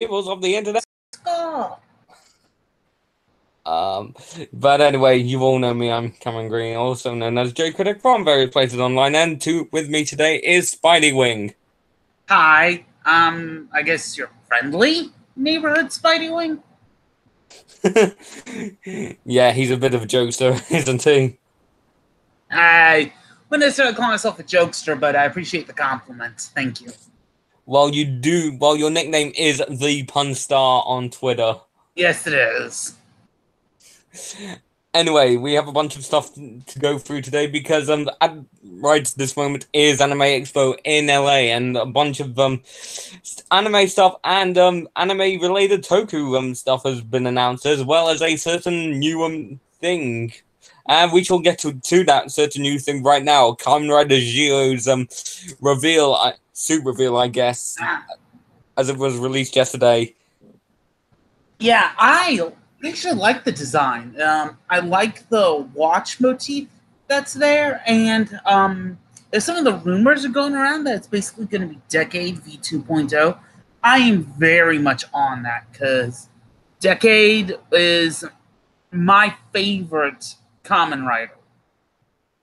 evils of the internet. Oh. But anyway, you all know me. I'm Cameron Green, also known as J Critic from various places online. And with me today is Spidey Wing. Hi. I guess you're friendly neighborhood Spidey Wing. Yeah, he's a bit of a jokester, isn't he? I wouldn't necessarily call myself a jokester, but I appreciate the compliment. Thank you. Well, your nickname is the Pun Star on Twitter. Yes, it is. Anyway, we have a bunch of stuff to go through today because right this moment is Anime Expo in LA, and a bunch of anime stuff and anime related toku stuff has been announced, as well as a certain new thing. And we shall get to that certain new thing right now. Kamen Rider Zio's reveal, suit reveal, I guess, as it was released yesterday. Yeah, I actually like the design. I like the watch motif that's there, and if some of the rumors are going around that it's basically going to be Decade v 2.0, I am very much on that because Decade is my favorite Kamen Rider.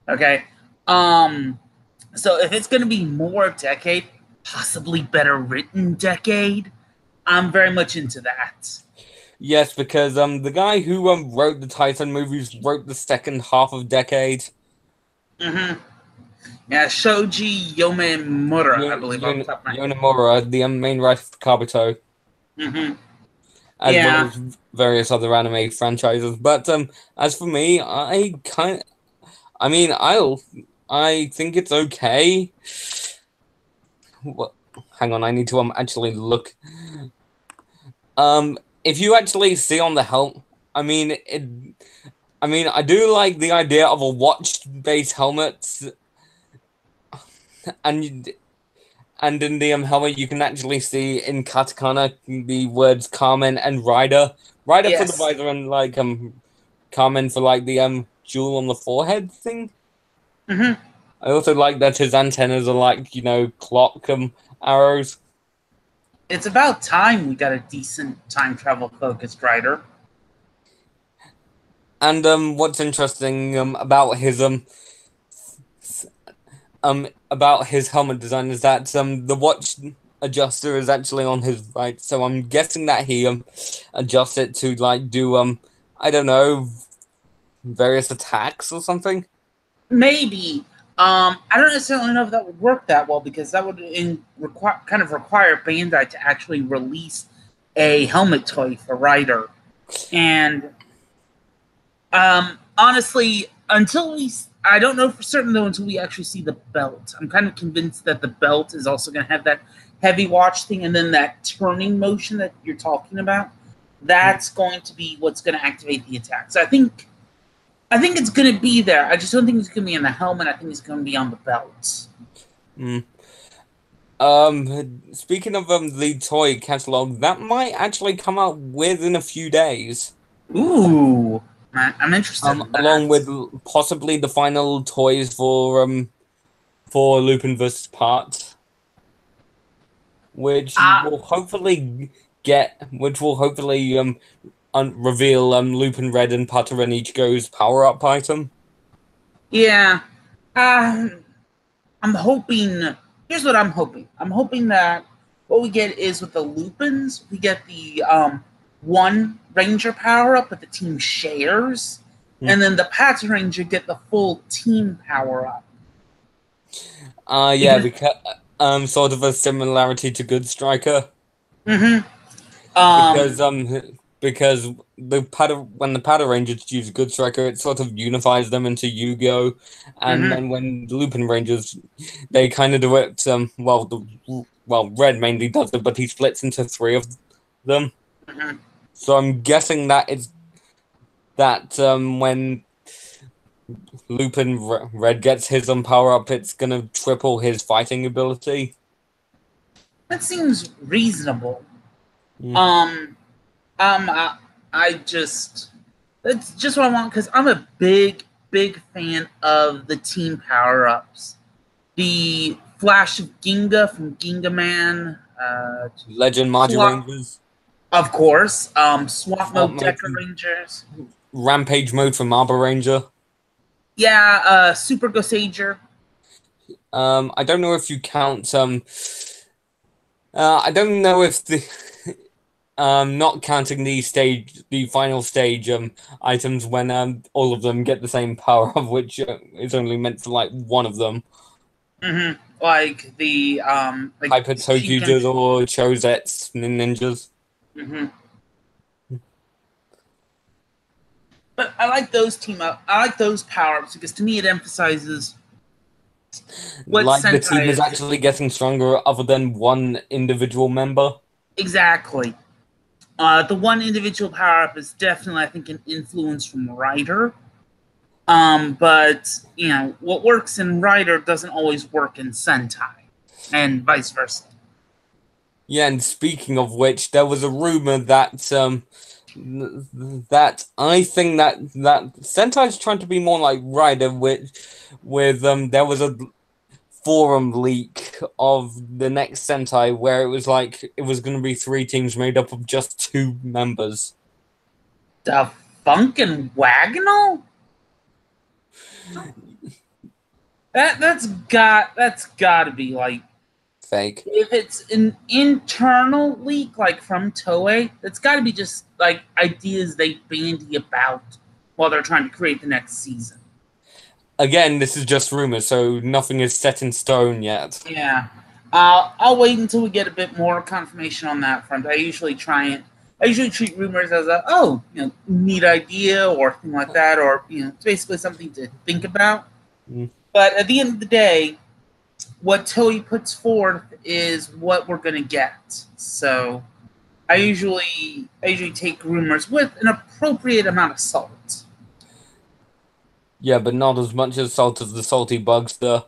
Okay, so if it's going to be more of Decade, possibly better written Decade, I'm very much into that. Yes, because the guy who wrote the Titan movies wrote the second half of Decade. Mm-hmm. Yeah, Shoji Yomemura, I believe, off the top of my head. Yonemura, the main writer for Kabuto, Mm-hmm. as well Yeah. as various other anime franchises. But as for me, I think it's okay. What? Hang on, I need to actually look. If you actually see on the helmet, I mean it. I mean, I do like the idea of a watch-based helmet, and in the helmet you can actually see in katakana the words Carmen and Rider. Rider for the Yes. visor, and like Carmen for like the jewel on the forehead thing. Mm-hmm. I also like that his antennas are like, clock arrows. It's about time we got a decent time travel focused writer. And what's interesting about his helmet design is that the watch adjuster is actually on his right, so I'm guessing that he adjusts it to like do I don't know, various attacks or something. Maybe. I don't necessarily know if that would work that well because that would kind of require Bandai to actually release a helmet toy for Rider. And honestly, I don't know for certain though until we actually see the belt. I'm kind of convinced that the belt is also going to have that heavy watch thing, and then that turning motion that you're talking about. That's going to be what's going to activate the attack. So I think it's going to be there. I just don't think it's going to be in the helmet. I think it's going to be on the belt. Mm. Speaking of the toy catalog, that might actually come out within a few days. Ooh, I'm interested in that. Along with possibly the final toys for Lupin vs. Part, which will hopefully reveal Lupin Red and Pater Ichigo's power up item. Yeah, I'm hoping. Here's what I'm hoping. I'm hoping that what we get is with the Lupins, we get the one Ranger power up that the team shares, and then the Pat Ranger get the full team power up. Yeah, because sort of a similarity to Good Striker. Mm-hmm. Because when the Powder Rangers use Good Striker, it sort of unifies them into Yu-Gi-Oh! And then when the Lupin Rangers, they kind of do it. Red mainly does it, but he splits into three of them. Mm-hmm. So I'm guessing that it's that when Lupin Red gets his power up, it's gonna triple his fighting ability. That seems reasonable. I just that's just what I want because I'm a big fan of the team power ups. The Flash of Ginga from Ginga Man, Legend Margie Rangers. Of course. Swamp Swamp Mode mode, Deca Rangers. Rampage mode from Arbor Ranger. Yeah, Super Gosager. I don't know if you count I don't know if the not counting the final stage items when all of them get the same power of which is only meant for like one of them. Mm-hmm. Like the Hyper Shinken. Tokyujas or Chosets ninjas. Mm-hmm. But I like those team up. I like those power ups because to me it emphasizes what Like the team Sentai is is. actually getting stronger other than one individual member. Exactly. The one individual power up is definitely, I think, an influence from Rider. But you know what works in Rider doesn't always work in Sentai, and vice versa. Yeah, and speaking of which, there was a rumor that that I think that Sentai's trying to be more like Rider with there was a forum leak of the next Sentai where it was like it was going to be three teams made up of just two members. The Funk and Wagnall? That's got to be like, Fake. if it's an internal leak like from Toei, it's got to be just like ideas they bandy about while they're trying to create the next season. Again, this is just rumors, so nothing is set in stone yet. Yeah. I'll wait until we get a bit more confirmation on that front. I usually treat rumors as a neat idea or thing like that, or it's basically something to think about. Mm. But at the end of the day, what Toei puts forth is what we're gonna get. So I usually take rumors with an appropriate amount of salt. Yeah, but not as much as salt as the salty bugs, though.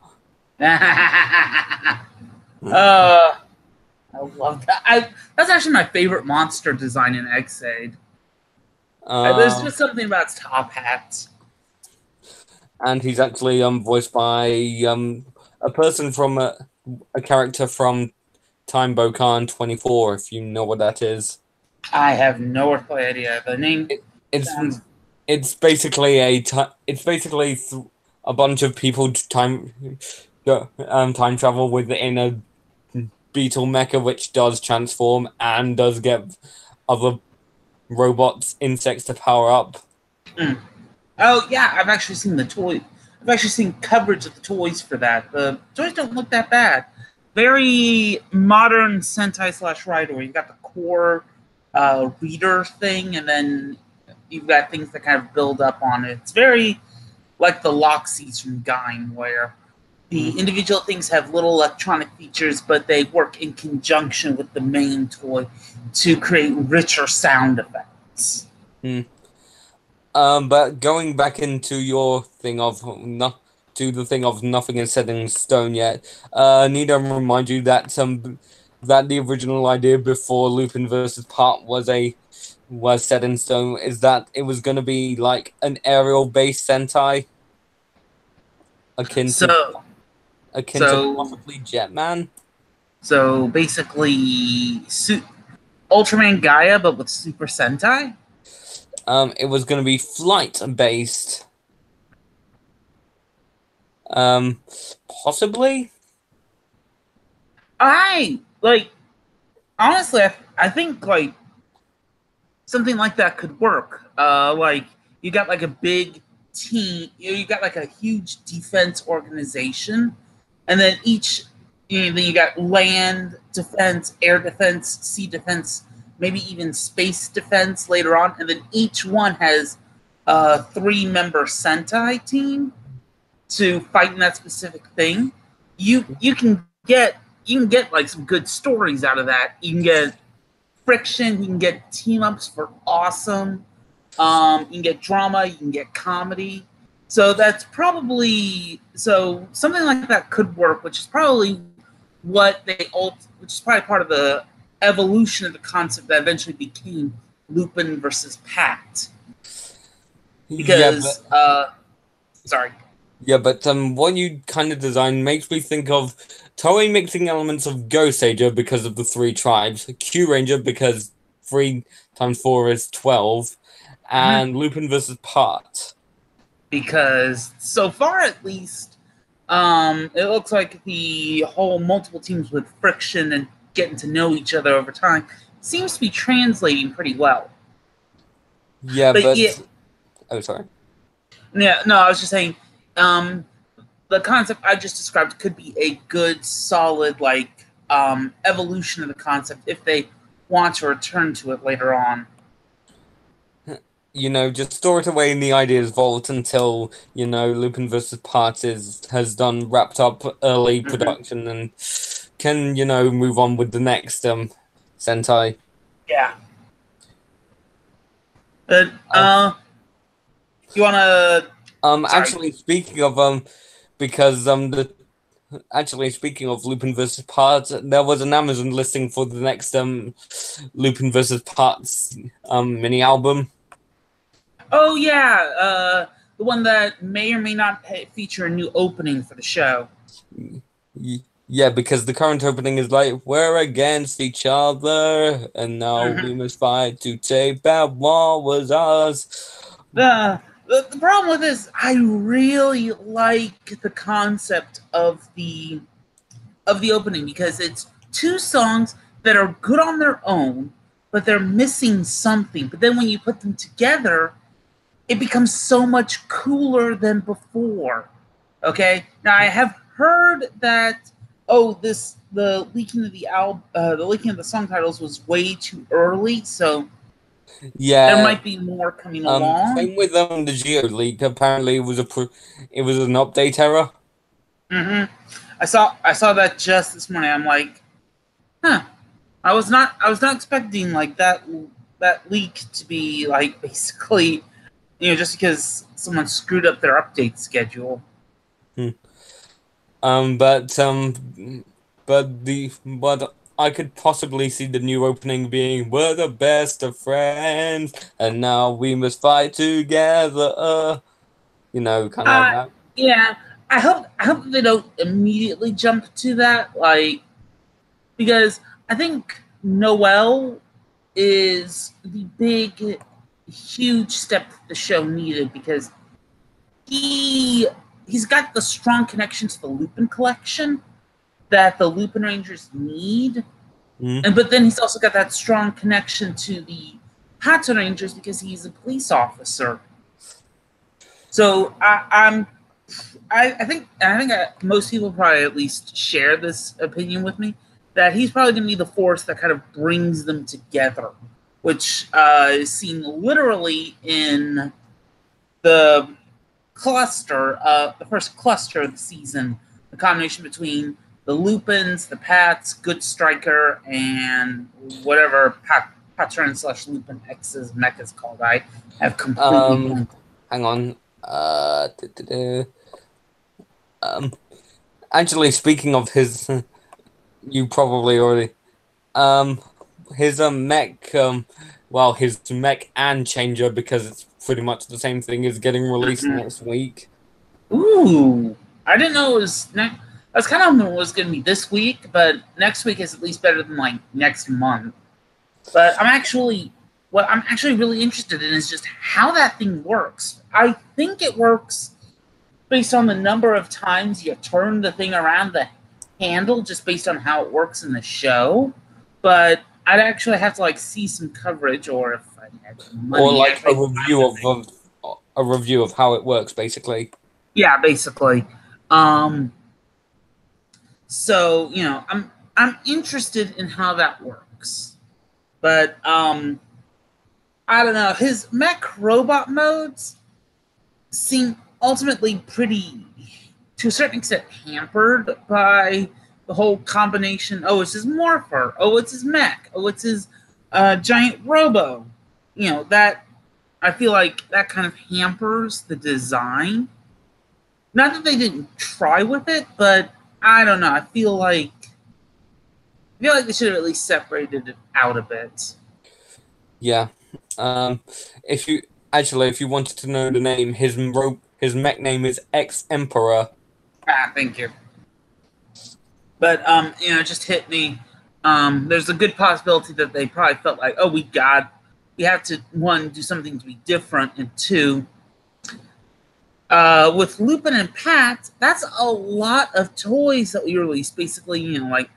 I love that. That's actually my favorite monster design in X-Aid. There's just something about its top hat. And he's actually voiced by a person from a character from Time Bokan 24, if you know what that is. I have no earthly idea. The name sounds... It's basically a bunch of people time travel within a beetle mecha which does transform and does get other robots, insects to power up. Mm. Oh yeah, I've actually seen the toy. I've actually seen coverage of the toys for that. The toys don't look that bad. Very modern Sentai / Rider. You've got the core reader thing, and then you've got things that kind of build up on it. It's very like the Loxies from Gaim, where the individual things have little electronic features, but they work in conjunction with the main toy to create richer sound effects. But going back into your thing of the thing of nothing is set in stone yet, need to remind you that that the original idea before Lupin versus Part was set in stone is that it was going to be like an aerial based Sentai akin to possibly Jetman. So basically, Ultraman Gaia, but with Super Sentai. It was going to be flight based. Possibly. Honestly, I think like something like that could work. Like you got like a big team, you got like a huge defense organization, and then you got land defense, air defense, sea defense, maybe even space defense later on, and then each one has a 3-member Sentai team to fight in that specific thing. You can get like some good stories out of that. You can get friction, you can get team ups for awesome. You can get drama, you can get comedy. So that's probably something like that could work, which is probably which is probably part of the evolution of the concept that eventually became Lupin versus Pat. Because sorry. Yeah, but what you kind of designed makes me think of Toei mixing elements of Ghost Ranger because of the 3 tribes, Q Ranger because 3 times 4 is 12, and Lupin versus Part. Because so far, at least, it looks like the whole multiple teams with friction and getting to know each other over time seems to be translating pretty well. Yeah, but yeah, oh, sorry. Yeah, no, I was just saying, the concept I just described could be a good, solid, like, evolution of the concept if they want to return to it later on. You know, just store it away in the ideas vault until, you know, Lupin vs. Part has done wrapped up early production and can, you know, move on with the next Sentai. Yeah. But you wanna actually speaking of speaking of Lupin vs. Part, there was an Amazon listing for the next Lupin vs. Parts mini album. Oh yeah, the one that may or may not feature a new opening for the show. Yeah, because the current opening is like, we're against each other, and now we must fight to take back what was ours. The problem with this, I really like the concept of the opening because it's 2 songs that are good on their own, but they're missing something. But then when you put them together, it becomes so much cooler than before. Okay, now I have heard that the leaking of the leaking of the song titles was way too early, so yeah, there might be more coming along. Same with the Geo leak. Apparently, it was an update error. I saw that just this morning. I'm like, huh. I was not expecting like that leak to be like basically, just because someone screwed up their update schedule. But I could possibly see the new opening being, we're the best of friends, and now we must fight together. Kind of like that. Yeah, I hope they don't immediately jump to that, like, because I think Noel is the big, huge step the show needed because he's got the strong connection to the Lupin collection that the Lupin Rangers need. But then he's also got that strong connection to the Hatsu Rangers because he's a police officer. So I think most people probably at least share this opinion with me that he's probably going to be the force that kind of brings them together, which is seen literally in the cluster, the first cluster of the season, the combination between the Lupins, the Pats, Good Striker, and whatever Patron/Lupin X's mech is called. I have completely hang on. Actually, speaking of his, you probably already, his mech, his mech and changer, because it's pretty much the same thing, is getting released next week. Ooh, I didn't know it was next. I was kind of hoping it was going to be this week, but next week is at least better than like next month. But what I'm actually really interested in is just how that thing works. I think it works based on the number of times you turn the thing around the handle, just based on how it works in the show. But I'd actually have to like see some coverage, or if I had money, or like a review of how it works, basically. Yeah, basically. So I'm interested in how that works, but I don't know. His mech robot modes seem ultimately pretty, to a certain extent, hampered by the whole combination. Oh, it's his morpher. Oh, it's his mech. Oh, it's his giant robo. That I feel like that kind of hampers the design. Not that they didn't try with it, but I don't know. I feel like they should have at least separated it out a bit. Yeah. If you wanted to know the name, his mech name is X-Emperor. Thank you. But it just hit me. There's a good possibility that they probably felt like, oh, we have to, one, do something to be different, and two, with Lupin and Pat, that's a lot of toys that we released. Basically, like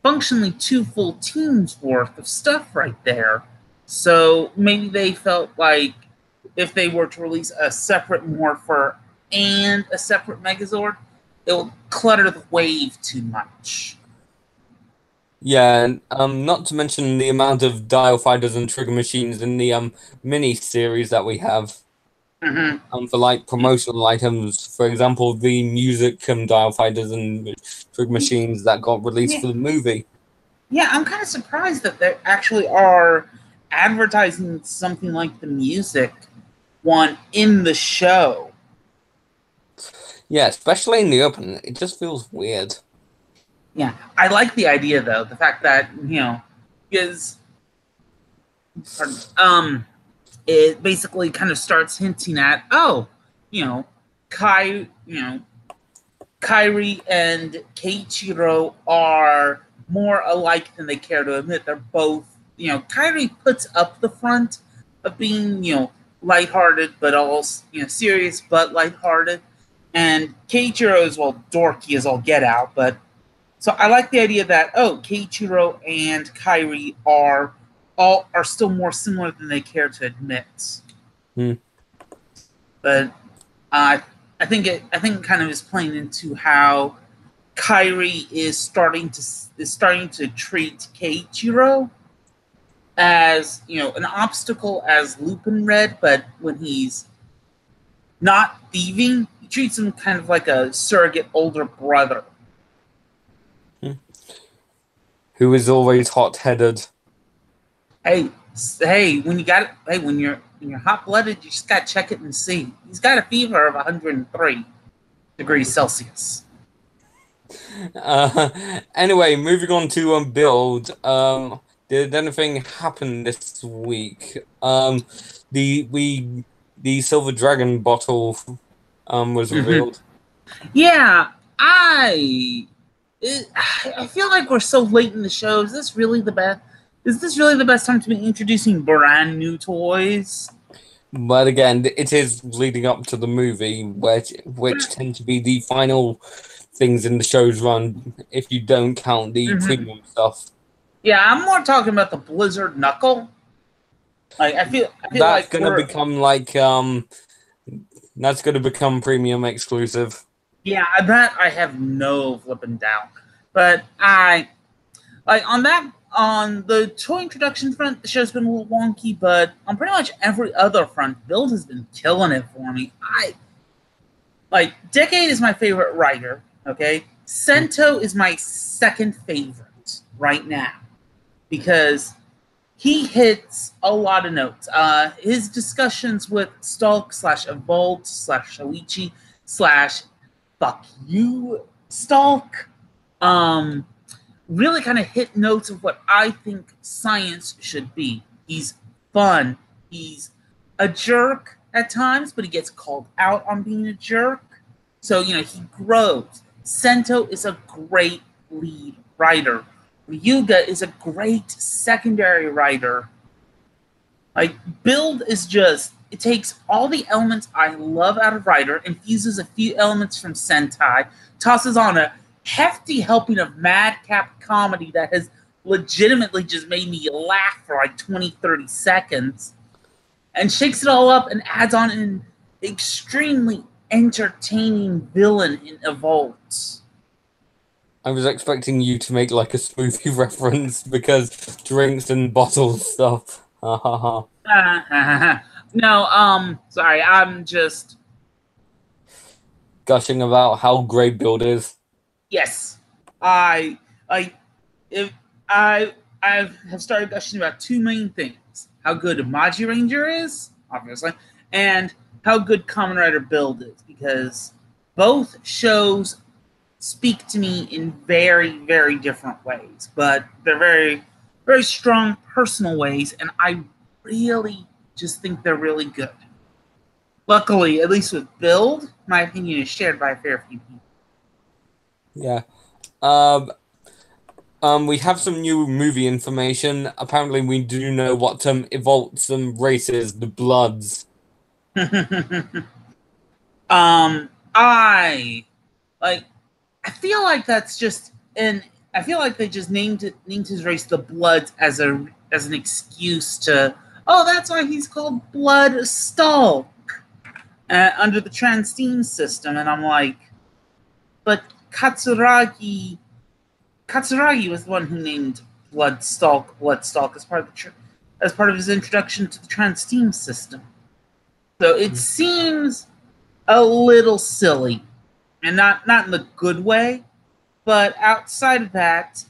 functionally 2 full teams worth of stuff right there. So maybe they felt like if they were to release a separate Morpher and a separate Megazord, it will clutter the wave too much. Yeah, and not to mention the amount of dial fighters and trigger machines in the mini series that we have. For like promotional items, for example, the music dial fighters and trigger machines that got released for the movie. Yeah, I'm kind of surprised that they actually are advertising something like the music one in the show. Yeah, especially in the open, it just feels weird. Yeah, I like the idea though, the fact that because it basically kind of starts hinting at, Kai, Kairi and Keiichiro are more alike than they care to admit. They're both, Kairi puts up the front of being, lighthearted, but also, serious but lighthearted. And Keiichiro is, dorky as all get out. But so I like the idea that, Keiichiro and Kairi are still more similar than they care to admit. But I think it kind of is playing into how Kairi is starting to treat Keiichiro as an obstacle as Lupin Red, but when he's not thieving, he treats him kind of like a surrogate older brother. Who is always hot-headed. Hey, when you're hot-blooded, you just gotta check it and see. He's got a fever of 103 degrees Celsius. Anyway, moving on to build. Did anything happen this week? The Silver Dragon bottle was revealed. Yeah, I feel like we're so late in the show. Is this really the best time to be introducing brand new toys? But again, it is leading up to the movie, which tend to be the final things in the show's run, if you don't count the premium stuff. Yeah, I'm more talking about the Blizzard Knuckle. Like I feel that's like gonna become that's gonna become premium exclusive. Yeah, that I have no flipping doubt. But on the toy introduction front, the show's been a little wonky, but on pretty much every other front, Build has been killing it for me. Decade is my favorite writer, okay? Sento is my second favorite right now because he hits a lot of notes. His discussions with Stalk /Evolved /Shoichi /Fuck you Stalk really kind of hit notes of what I think science should be. He's fun. He's a jerk at times, but he gets called out on being a jerk. So, he grows. Sento is a great lead writer. Ryuga is a great secondary writer. Build is just, it takes all the elements I love out of Writer, infuses a few elements from Sentai, tosses on a hefty helping of madcap comedy that has legitimately just made me laugh for 20, 30 seconds, and shakes it all up and adds on an extremely entertaining villain in Evolved. I was expecting you to make a smoothie reference because drinks and bottles stuff. No, sorry, I'm just gushing about how great Build is. Yes, I have started gushing about two main things: how good Maji Ranger is, obviously, and how good Kamen Rider Build is, because both shows speak to me in very, very different ways, but they're very, very strong personal ways, and I really just think they're really good. Luckily, at least with Build, my opinion is shared by a fair few people. Yeah. We have some new movie information. Apparently, we do know what evolved some races, the Bloods. I like. I feel like that's just an. I feel like they just named his race the Bloods as an excuse to. Oh, that's why he's called Blood Stalk under the Transsteam system, and I'm like, but Katsuragi was the one who named Bloodstalk as part of his introduction to the Transsteam system. So it seems a little silly, and not in the good way. But outside of that,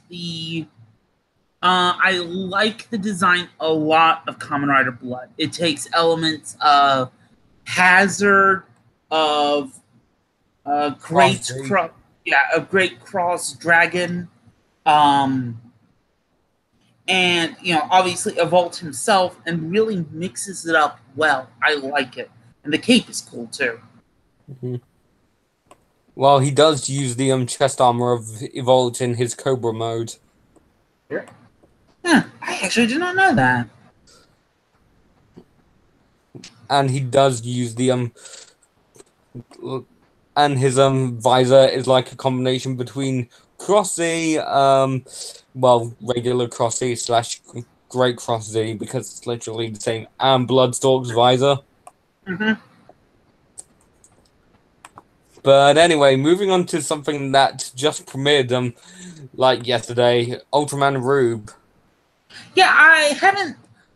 I like the design a lot of Kamen Rider Blood. It takes elements of Hazard, of Great Cross Dragon, and obviously Evolve himself, and really mixes it up well. I like it, and the cape is cool too. Mm-hmm. Well, he does use the chest armor of Evolved in his Cobra mode. Yeah, I actually did not know that. And he does use the and his visor is like a combination between Cross-Z, regular Cross-Z / Great Cross-Z, because it's literally the same, and Bloodstalk's visor. Mm-hmm. But anyway, moving on to something that just premiered like yesterday, Ultraman Rube. Yeah,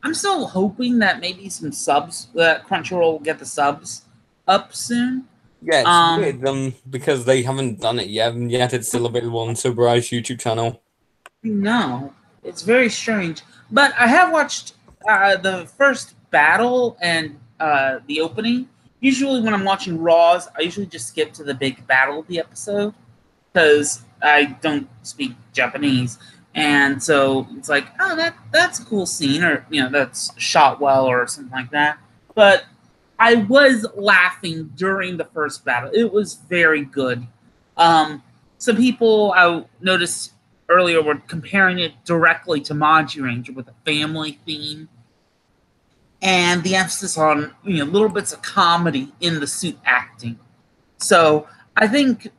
I'm still hoping that maybe some subs, that Crunchyroll will get the subs up soon. Yeah, it's weird, because they haven't done it yet, and yet it's still available on Soberai's YouTube channel. No, it's very strange. But I have watched the first battle and the opening. Usually when I'm watching Raws, I usually just skip to the big battle of the episode because I don't speak Japanese. And so it's like, oh, that's a cool scene, or that's shot well, or something like that. But I was laughing during the first battle. It was very good. Some people I noticed earlier were comparing it directly to Maji Ranger with a family theme, and the emphasis on little bits of comedy in the suit acting. So I think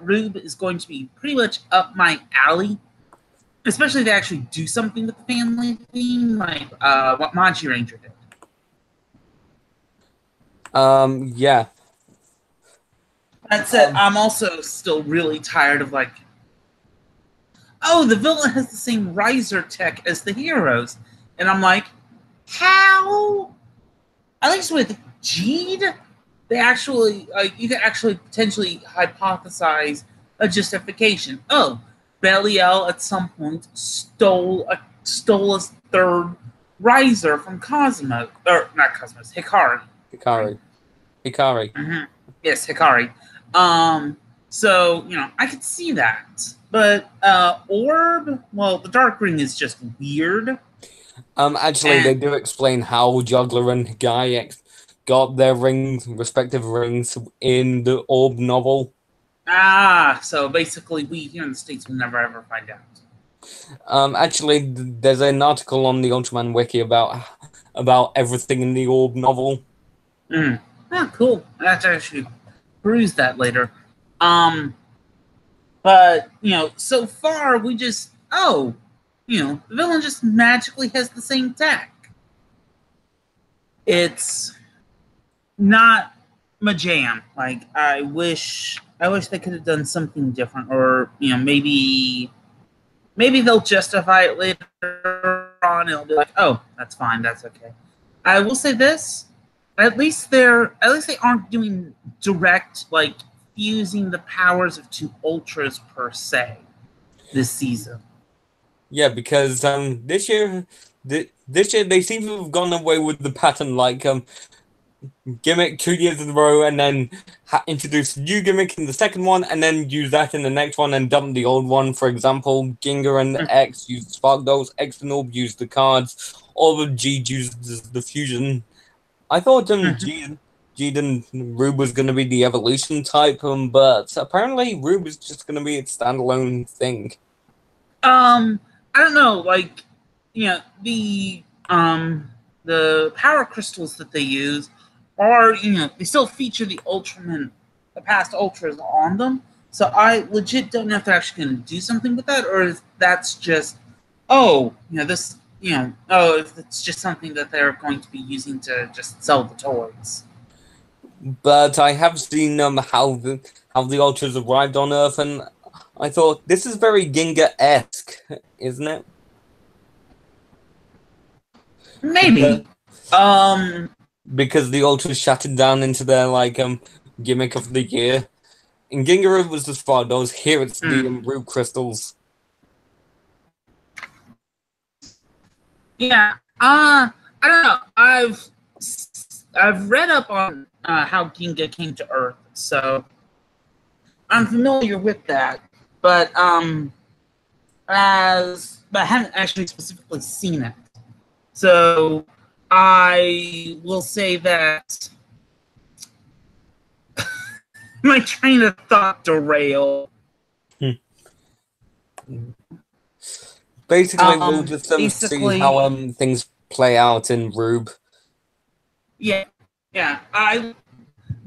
Rube is going to be pretty much up my alley, especially if they actually do something with the family theme, like what Maji Ranger did. Yeah. That said, I'm also still really tired of the villain has the same riser tech as the heroes, and I'm like, how? At least with Jeed, they actually you can actually potentially hypothesize a justification. Oh, Belial at some point stole a third riser from Cosmo, or not Cosmos, Hikari. Hikari. Mm-hmm. Yes, Hikari. So I could see that, but Orb, well, the Dark Ring is just weird. Actually, they do explain how Juggler and Guy got their respective rings in the Orb novel. So basically we here in the States will never ever find out. Actually, there's an article on the Ultraman wiki about everything in the Orb novel. Cool. I have to actually peruse that later. But so far we just the villain just magically has the same tech. It's not my jam. Like I wish they could have done something different, or maybe they'll justify it later on. It'll be like, oh, that's fine, that's okay. I will say this: at least they aren't doing direct fusing the powers of two ultras per se this season. Yeah, because this year they seem to have gone away with the pattern gimmick 2 years in a row, and then introduce a new gimmick in the second one, and then use that in the next one and dump the old one. For example, Ginga and X used Spark Dolls, X and Orb used the cards, all of G used the fusion. I thought G and Rube was going to be the evolution type, but apparently Rube is just going to be its standalone thing. I don't know, like, the power crystals that they use are, they still feature the past Ultras on them. So I legit don't know if they're actually going to do something with that, or if that's just, if it's just something that they're going to be using to just sell the toys. But I have seen how the Ultras arrived on Earth, and I thought this is very Ginga-esque, isn't it? Maybe. Because the Ultras shattered down into their gimmick of the year. In Ginga it was the Spardos, here it's the root crystals. Yeah. I don't know. I've read up on how Ginga came to Earth, so I'm familiar with that. But I haven't actually specifically seen it. So I will say that my train of thought derailed. Basically, we'll just see how things play out in Rube. Yeah. The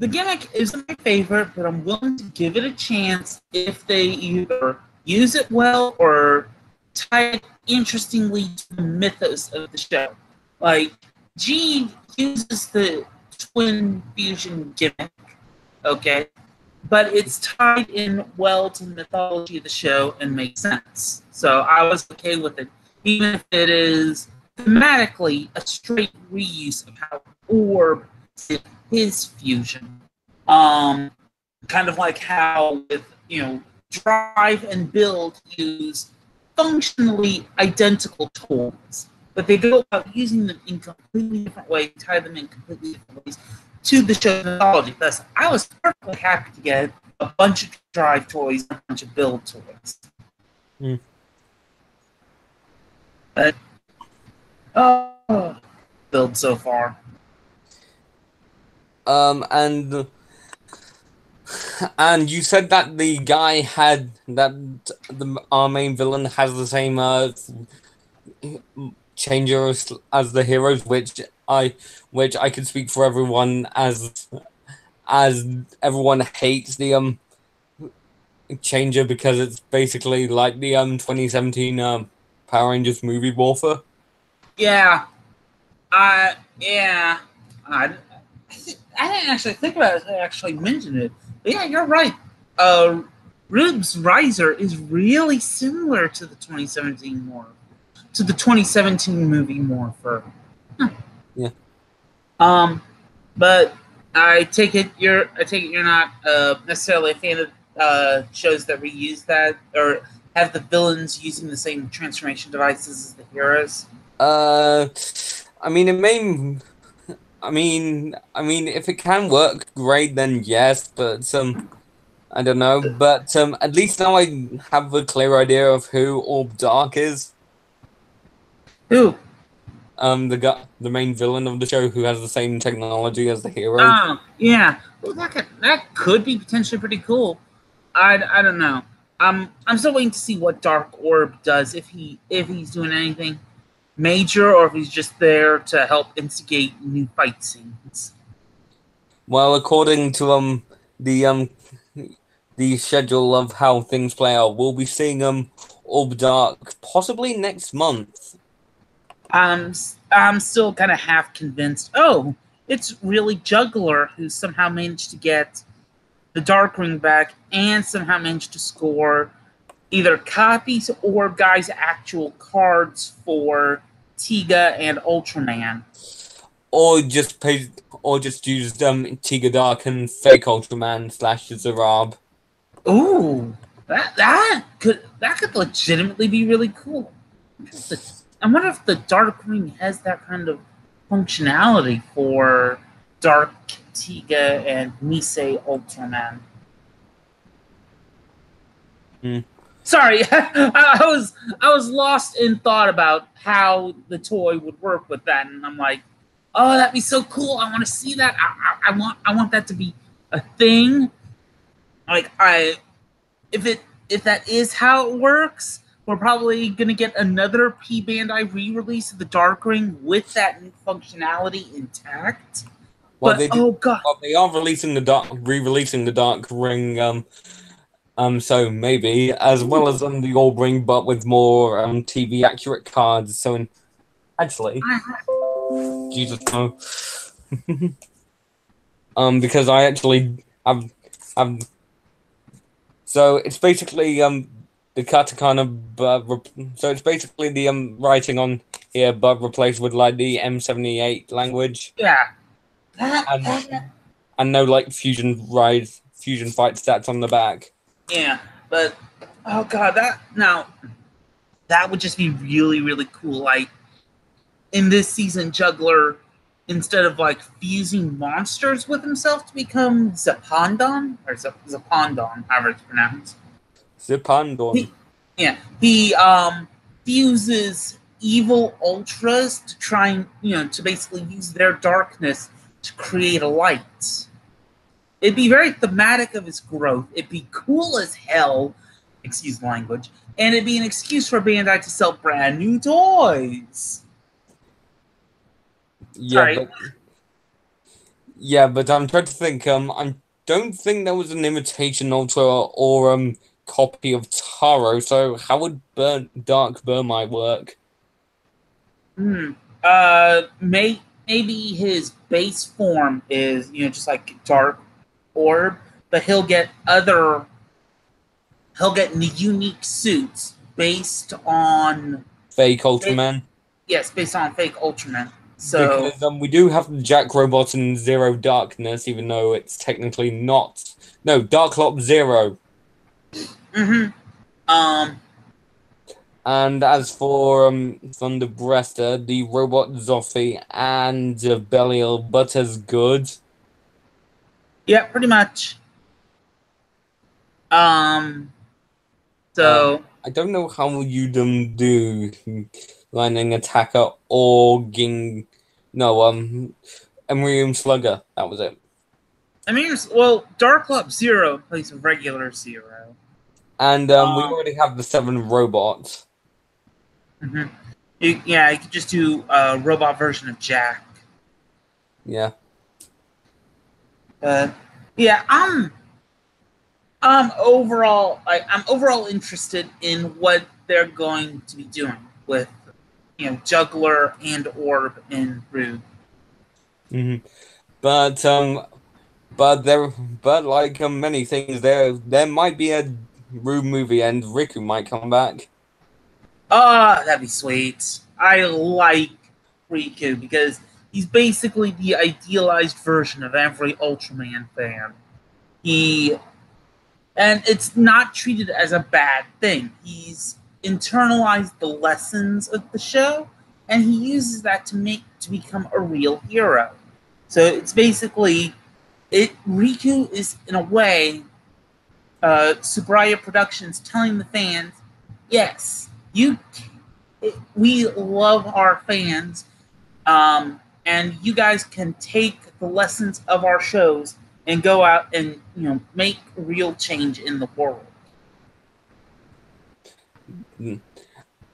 gimmick isn't my favorite, but I'm willing to give it a chance if they either use it well or tie it interestingly to the mythos of the show. Like, Gene uses the twin fusion gimmick, okay? But it's tied in well to the mythology of the show and makes sense. So I was okay with it, even if it is thematically a straight reuse of how Orb did his fusion. Kind of like how with Drive and Build use functionally identical toys, but they go about using them in completely different ways, tie them in completely different ways to the show's mythology. Thus, I was perfectly happy to get a bunch of Drive toys and a bunch of Build toys. But Build so far. And you said that the guy our main villain has the same changer as the heroes, which I could speak for everyone as everyone hates the changer because it's basically like the 2017 Power Rangers movie Morpher. Yeah. I didn't actually think about it. I actually mentioned it. But yeah, you're right. Rube's Riser is really similar to the 2017 movie Morpher. Huh. Yeah. But I take it you're not necessarily a fan of shows that reuse that or have the villains using the same transformation devices as the heroes. I mean, if it can work, great. Then yes, but I don't know. But at least now I have a clear idea of who Orb Dark is. Who? The main villain of the show, who has the same technology as the hero. Oh, yeah. Well, that could be potentially pretty cool. I don't know. I'm still waiting to see what Dark Orb does, if he's doing anything major or if he's just there to help instigate new fight scenes. Well, according to the schedule of how things play out, we'll be seeing Orb Dark possibly next month. I'm still kind of half convinced. Oh, it's really Juggler who somehow managed to get the Darkring back and somehow managed to score either copies or guys' actual cards for Tiga and Ultraman. Or just used Tiga Dark and fake Ultraman / Zarab. Ooh, that could legitimately be really cool. I wonder if the Darkring has that kind of functionality for Dark Tiga and Nisei Ultraman. Sorry, I was lost in thought about how the toy would work with that, and I'm like, oh, that'd be so cool. I want to see that. I want that to be a thing. Like if that is how it works, we're probably gonna get another P Bandai re-release of the Dark Ring with that new functionality intact. Well, But oh god, they are releasing re-releasing the Dark Ring. So maybe as well as the old ring, but with more TV accurate cards. So actually, Jesus no. Because I actually have. So it's basically the katakana, so it's basically the writing on here, but replaced with like the M78 language. Yeah. And no like fusion fight stats on the back. Yeah, but oh god, that would just be really, really cool. Like in this season, Juggler, instead of like fusing monsters with himself to become Zapondon or Zapondon, however it's pronounced. Zapondon. He fuses evil ultras to try and to basically use their darkness to create a light. It'd be very thematic of his growth. It'd be cool as hell, excuse the language, and it'd be an excuse for Bandai to sell brand new toys. But I'm trying to think. I don't think there was an imitation Ultra or copy of Taro. So how would Dark Burmite work? Maybe his base form is just like Dark Orb, but he'll get unique suits based on fake Ultraman. Yes, based on fake Ultraman. So because we do have the Jack Robot in Zero Darkness, even though it's technically not. No, Darklop Zero. And as for Thunderbreaster, the Robot Zoffy and Belial Butter's good. Yeah, pretty much. So I don't know how you'd do Lightning Attacker or Emrium Slugger. That was it. Darklop Zero in place of regular Zero. And we already have the 7 robots. You could just do a robot version of Jack. Yeah. I'm overall interested in what they're going to be doing with Juggler and Orb and Rude. But like many things, there might be a Rude movie and Riku might come back. That'd be sweet. I like Riku because he's basically the idealized version of every Ultraman fan. And it's not treated as a bad thing. He's internalized the lessons of the show, and he uses that to become a real hero. So it's basically Riku is in a way Subraya Productions telling the fans, yes, we love our fans, and you guys can take the lessons of our shows and go out and make real change in the world.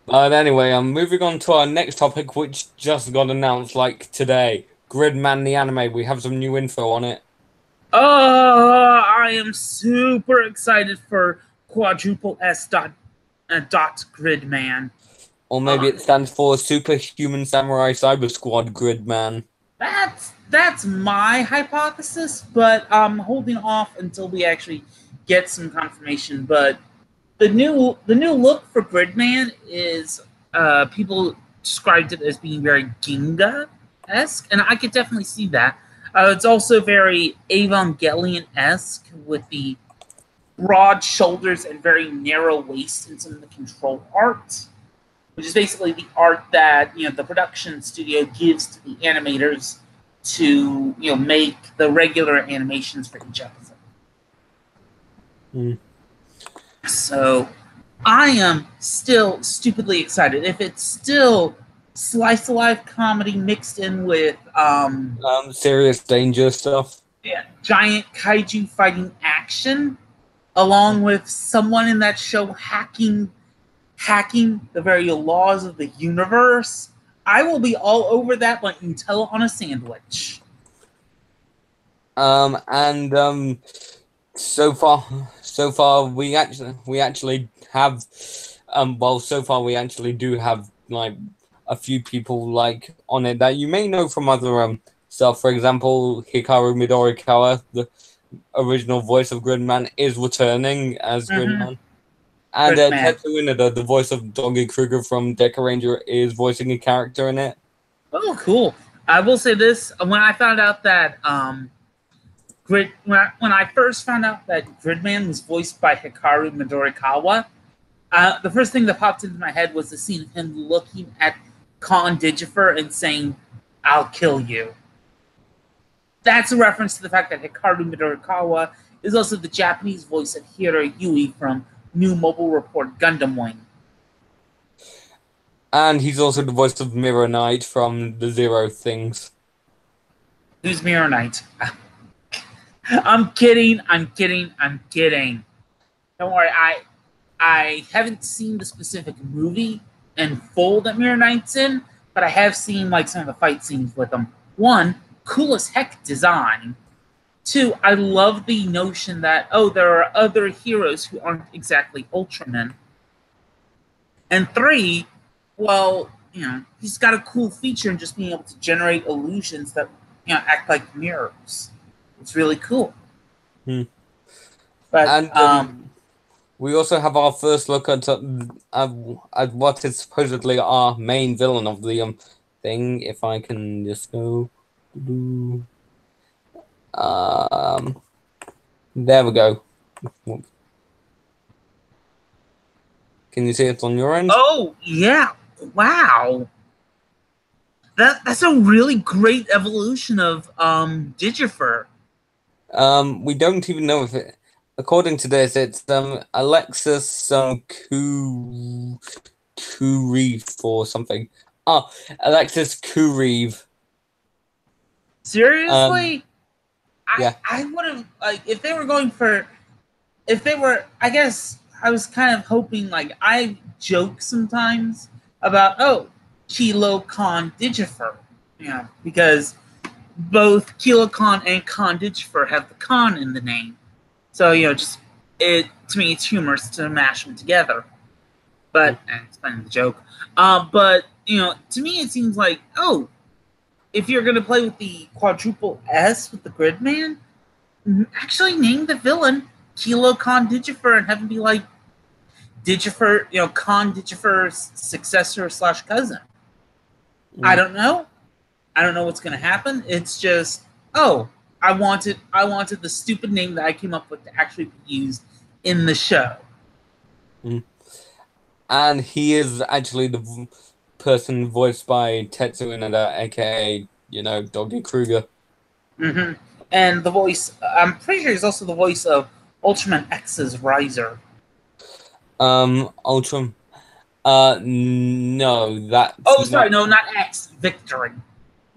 But anyway, I'm moving on to our next topic, which just got announced like today. Gridman the anime. We have some new info on it. I am super excited for quadruple S dot Gridman. Or maybe it stands for Superhuman Samurai Cyber Squad Gridman. That's my hypothesis, but I'm holding off until we actually get some confirmation. But the new look for Gridman is people described it as being very Ginga-esque, and I could definitely see that. It's also very Evangelion-esque with the broad shoulders and very narrow waist in some of the control art, which is basically the art that the production studio gives to the animators to make the regular animations for each episode. So I am still stupidly excited. If it's still slice of life comedy mixed in with serious danger stuff. Yeah, giant kaiju fighting action, along with someone in that show hacking hacking the very laws of the universe, I will be all over that like Nutella on a sandwich. And so far we actually have so far we actually do have like a few people like on it that you may know from other stuff. For example, Hikaru Midorikawa, the original voice of Gridman, is returning as Gridman. And Gridman. Tetsu Inada, the voice of Doggy Kruger from Deca Ranger, is voicing a character in it. Oh, cool. I will say this: when I found out that when I first found out that Gridman was voiced by Hikaru Midorikawa, the first thing that popped into my head was the scene of him looking at Khan Digifer and saying, "I'll kill you." That's a reference to the fact that Hikaru Midorikawa is also the Japanese voice of Hiro Yui from New Mobile Report Gundam Wing. And he's also the voice of Mirror Knight from the Zero Things. Who's Mirror Knight? I'm kidding. Don't worry, I haven't seen the specific movie in full that Mirror Knight's in, but I have seen like some of the fight scenes with him. One, cool as heck design. Two, I love the notion that, there are other heroes who aren't exactly Ultramen. And three, well, he's got a cool feature in just being able to generate illusions that, act like mirrors. It's really cool. But, and we also have our first look at what is supposedly our main villain of the thing. If I can just go, there we go. Can you see it on your end? Oh yeah! Wow, that's a really great evolution of Digifer. We don't even know if it. According to this, it's Alexis Kuriv or something. Oh, Alexis Kuriv. Seriously? Yeah. I would have if they were going for I guess I was kind of hoping I joke sometimes about Kilo Khan Digifer. Because both Kilo Khan and Khan Digifer have the Khan in the name. So, to me it's humorous to mash them together. But it's kind of a joke. But to me it seems like, if you're going to play with the quadruple S with the Gridman, actually name the villain Kilo Khan Digifer and have him be like Digifer, Khan Digifer's successor / cousin. I don't know. I don't know what's going to happen. It's just, I wanted the stupid name that I came up with to actually be used in the show. And he is actually the person voiced by Tetsu Inada, aka, Doggy Kruger. And the voice, I'm pretty sure he's also the voice of Ultraman X's Riser. Ultraman. No, that's. Sorry, no, not X, Victory.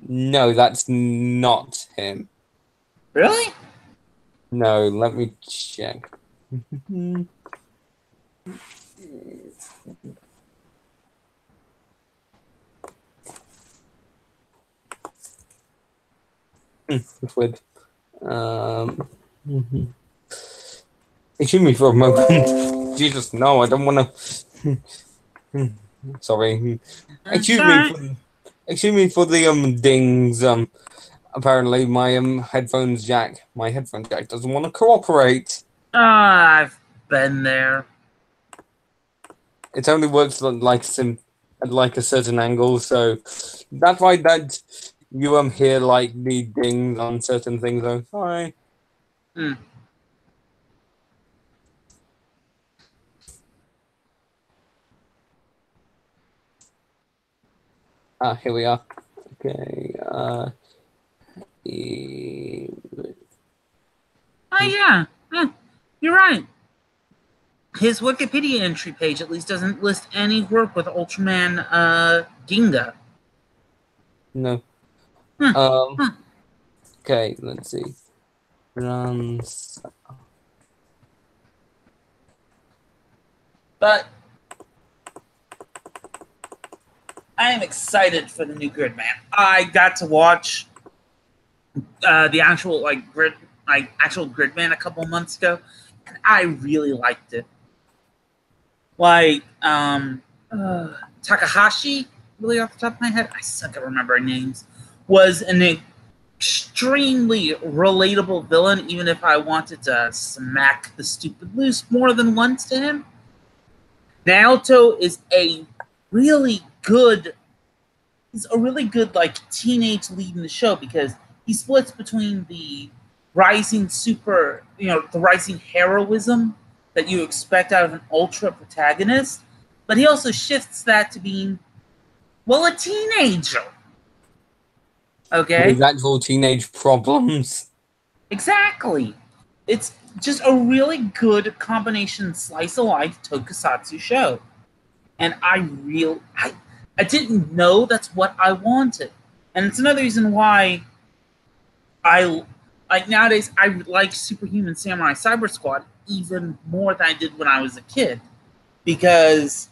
No, that's not him. Really? No, let me check. With excuse me for a moment. Jesus, no, I don't want to. Sorry. Excuse me for the dings. Apparently my headphone jack doesn't want to cooperate. I've been there. It only works at like a certain angle, so that's why that you hear like the dings on certain things. So sorry. Here we are. Okay. Yeah. You're right. His Wikipedia entry page at least doesn't list any work with Ultraman Ginga. No. Okay, let's see. But I am excited for the new Gridman. I got to watch the actual actual Gridman a couple months ago, and I really liked it. Like Takahashi, really off the top of my head, I suck at remembering names, was an extremely relatable villain, even if I wanted to smack the stupid loose more than once to him. Naoto is a really good like teenage lead in the show because he splits between the rising the rising heroism that you expect out of an ultra protagonist, but he also shifts that to being, well, a teenager. Okay? With actual teenage problems. Exactly. It's just a really good combination slice of life tokusatsu show. And I didn't know that's what I wanted. And it's another reason why I like nowadays I like Superhuman Samurai Cyber Squad even more than I did when I was a kid. Because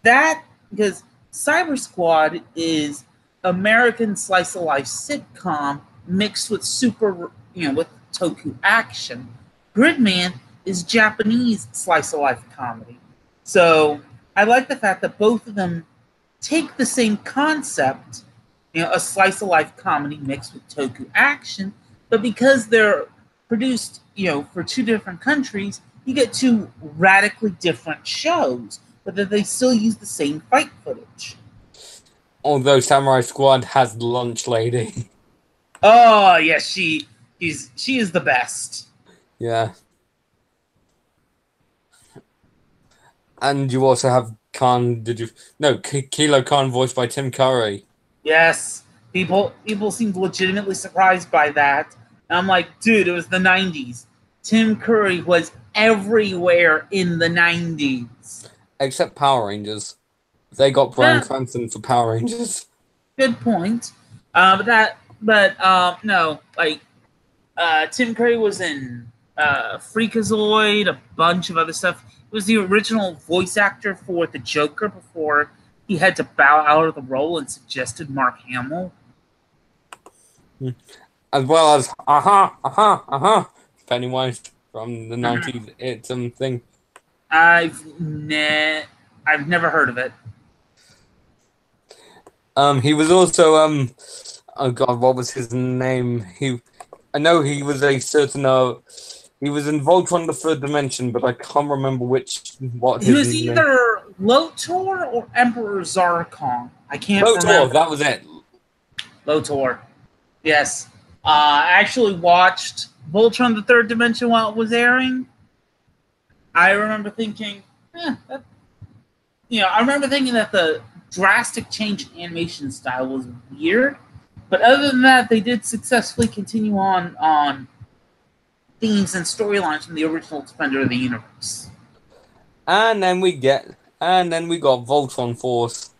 Cyber Squad is American slice of life sitcom mixed with with toku action. Gridman is Japanese slice of life comedy. So I like the fact that both of them take the same concept, a slice of life comedy mixed with toku action, but because they're produced, for two different countries, you get two radically different shows, but that they still use the same fight footage. Although Samurai Squad has the lunch lady. Oh yes, she is the best. Yeah. And you also have Khan. Kilo Khan, voiced by Tim Curry. Yes, people seemed legitimately surprised by that. And I'm like, dude, it was the '90s. Tim Curry was everywhere in the '90s, except Power Rangers. They got Bryan Cranston for Power Rangers. Good point. No, like Tim Curry was in Freakazoid, a bunch of other stuff. He was the original voice actor for the Joker before he had to bow out of the role and suggested Mark Hamill. As well as Pennywise from the 90s. It's thing. I've never heard of it. He was also oh god, what was his name? I know he was a certain he was in Voltron the Third Dimension, but I can't remember what he was either Lotor or Emperor Zarkon. I can't remember. That was it. Lotor. Yes. I actually watched Voltron the Third Dimension while it was airing. I remember thinking, I remember thinking that the drastic change in animation style was weird. But other than that, they did successfully continue on themes and storylines from the original Defender of the Universe. And then we got Voltron Force.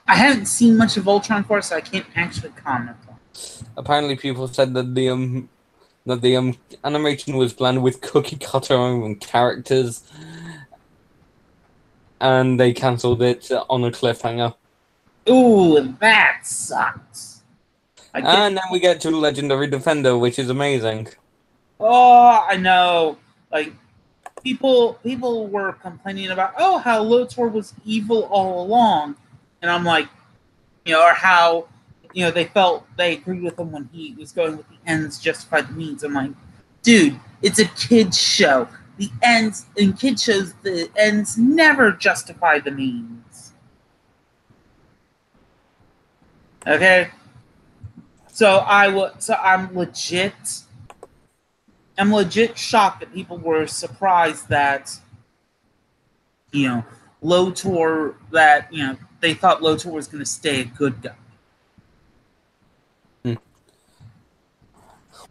I haven't seen much of Voltron Force, so I can't actually comment on it. Apparently, people said that the animation was planned with cookie cutter characters, and they cancelled it on a cliffhanger. Ooh, that sucks. And then we get to Legendary Defender, which is amazing. Oh, I know. Like, people were complaining about, how Lotor was evil all along. And I'm like, or how, they felt they agreed with him when he was going with the ends justify the means. I'm like, dude, it's a kid's show. The ends, in kid shows, the ends never justify the means. Okay? So I'm legit shocked that people were surprised that, Lotor, they thought Lotor was going to stay a good guy.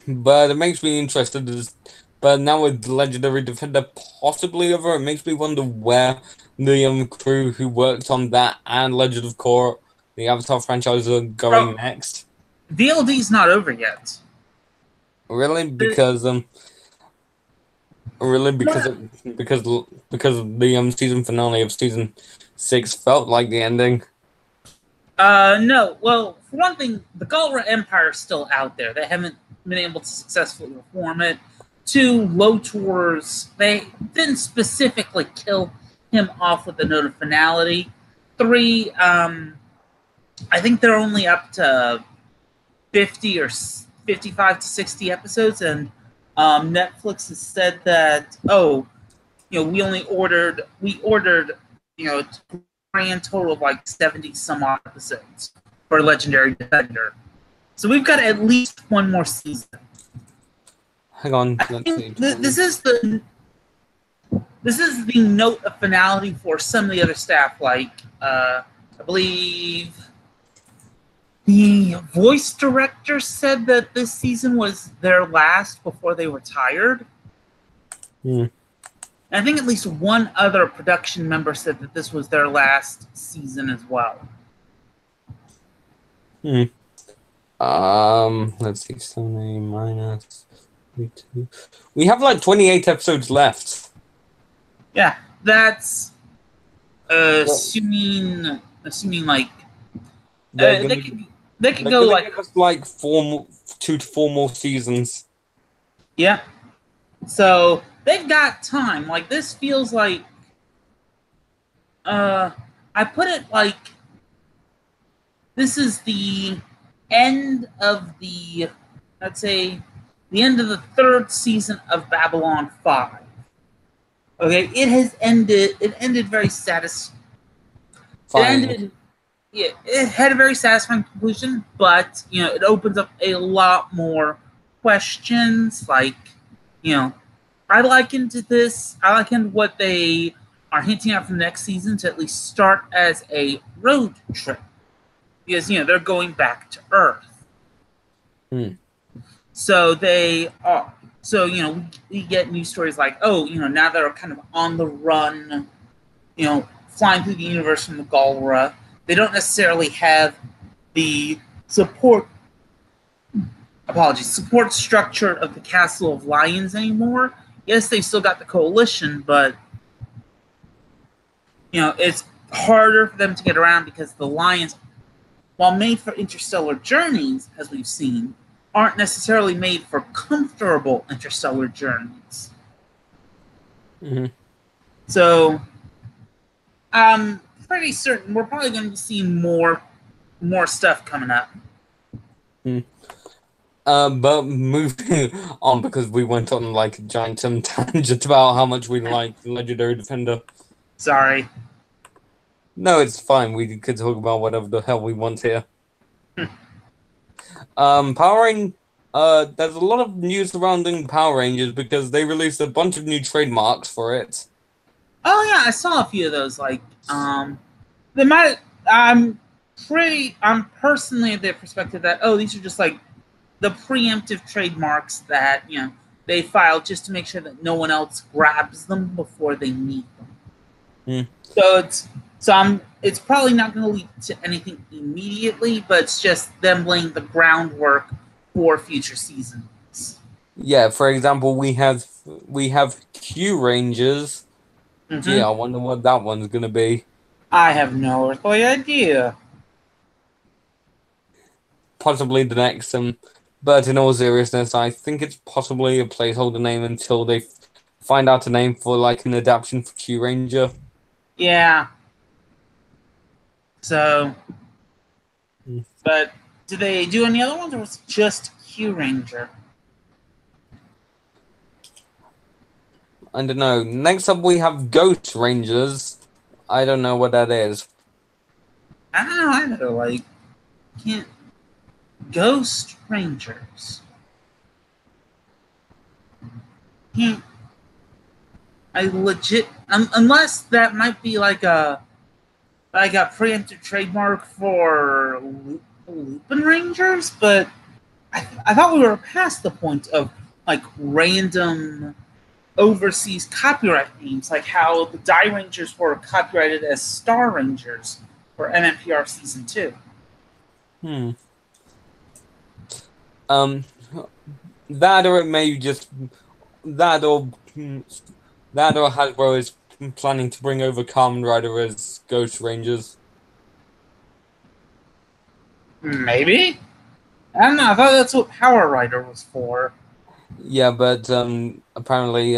But it makes me interested. But now with Legendary Defender possibly over, it makes me wonder where the crew who worked on that and Legend of Korra, the Avatar franchise, are going next. VLD's not over yet. Really? Because the season finale of season 6 felt like the ending. No. Well, for one thing, the Galra Empire is still out there. They haven't been able to successfully reform it. Two, Lotor's, they didn't specifically kill him off with a note of finality. Three, I think they're only up to 50 or 55 to 60 episodes, and Netflix has said that, we ordered, a grand total of like 70 some odd episodes for Legendary Defender. So we've got at least one more season. Hang on, let's see. This is the note of finality for some of the other staff, like I believe the voice director said that this season was their last before they retired. Hmm. And I think at least one other production member said that this was their last season as well. Let's see, Sony minus 32. We have like 28 episodes left. Yeah, that's assuming like they could go like give us like 2 to 4 more seasons. Yeah, so they've got time. Like this feels like I put it like this is the end of the, let's say, the end of the 3rd season of Babylon 5. Okay, it has ended. It ended very satisfying. It had a very satisfying conclusion, but it opens up a lot more questions. Like, I likened what they are hinting at for the next season to at least start as a road trip, because they're going back to Earth. So they are. So we get news stories like, now they're kind of on the run, flying through the universe from the Galra. They don't necessarily have the support structure of the Castle of Lions anymore. Yes, they still got the Coalition, but it's harder for them to get around because the Lions, while made for interstellar journeys, as we've seen, aren't necessarily made for comfortable interstellar journeys. So I'm pretty certain we're probably going to see more stuff coming up. But moving on, because we went on like a giant tangent about how much we like Legendary Defender. Sorry. No, it's fine. We could talk about whatever the hell we want here. Power Rangers. There's a lot of news surrounding Power Rangers because they released a bunch of new trademarks for it. Oh yeah, I saw a few of those. Like, they might. I'm personally of the perspective that these are just like the preemptive trademarks that they filed just to make sure that no one else grabs them before they need them. So it's probably not going to lead to anything immediately, but it's just them laying the groundwork for future seasons. Yeah, for example, we have Q Rangers. Gee, I wonder what that one's gonna be. I have no earthly idea. Possibly the next but in all seriousness, I think it's possibly a placeholder name until they find out a name for like an adaptation for Q Ranger. Yeah. So, but do they do any other ones, or was it just Q Ranger? I don't know. Next up, we have Ghost Rangers. I don't know what that is. I don't know either. Like, Ghost Rangers. Unless that might be like a preemptive trademark for Lupin Rangers, but I thought we were past the point of like random overseas copyright names, like how the Die Rangers were copyrighted as Star Rangers for MMPR Season 2. That or it may just that or Hasbro is planning to bring over Kamen Rider as Ghost Rangers. Maybe. I don't know. I thought that's what Power Rider was for. Yeah, but apparently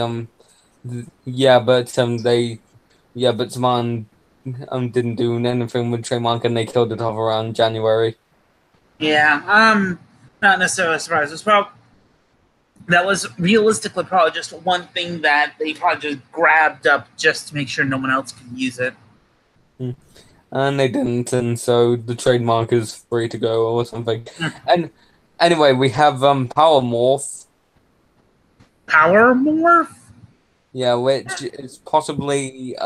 but someone didn't do anything with trademark and they killed it off around January. Yeah, not necessarily surprised. It was probably that was realistically probably just one thing that they probably just grabbed up just to make sure no one else could use it. And they didn't, and so the trademark is free to go or something. Hmm. And anyway, we have Power Morph. Power Morph? Yeah, which is possibly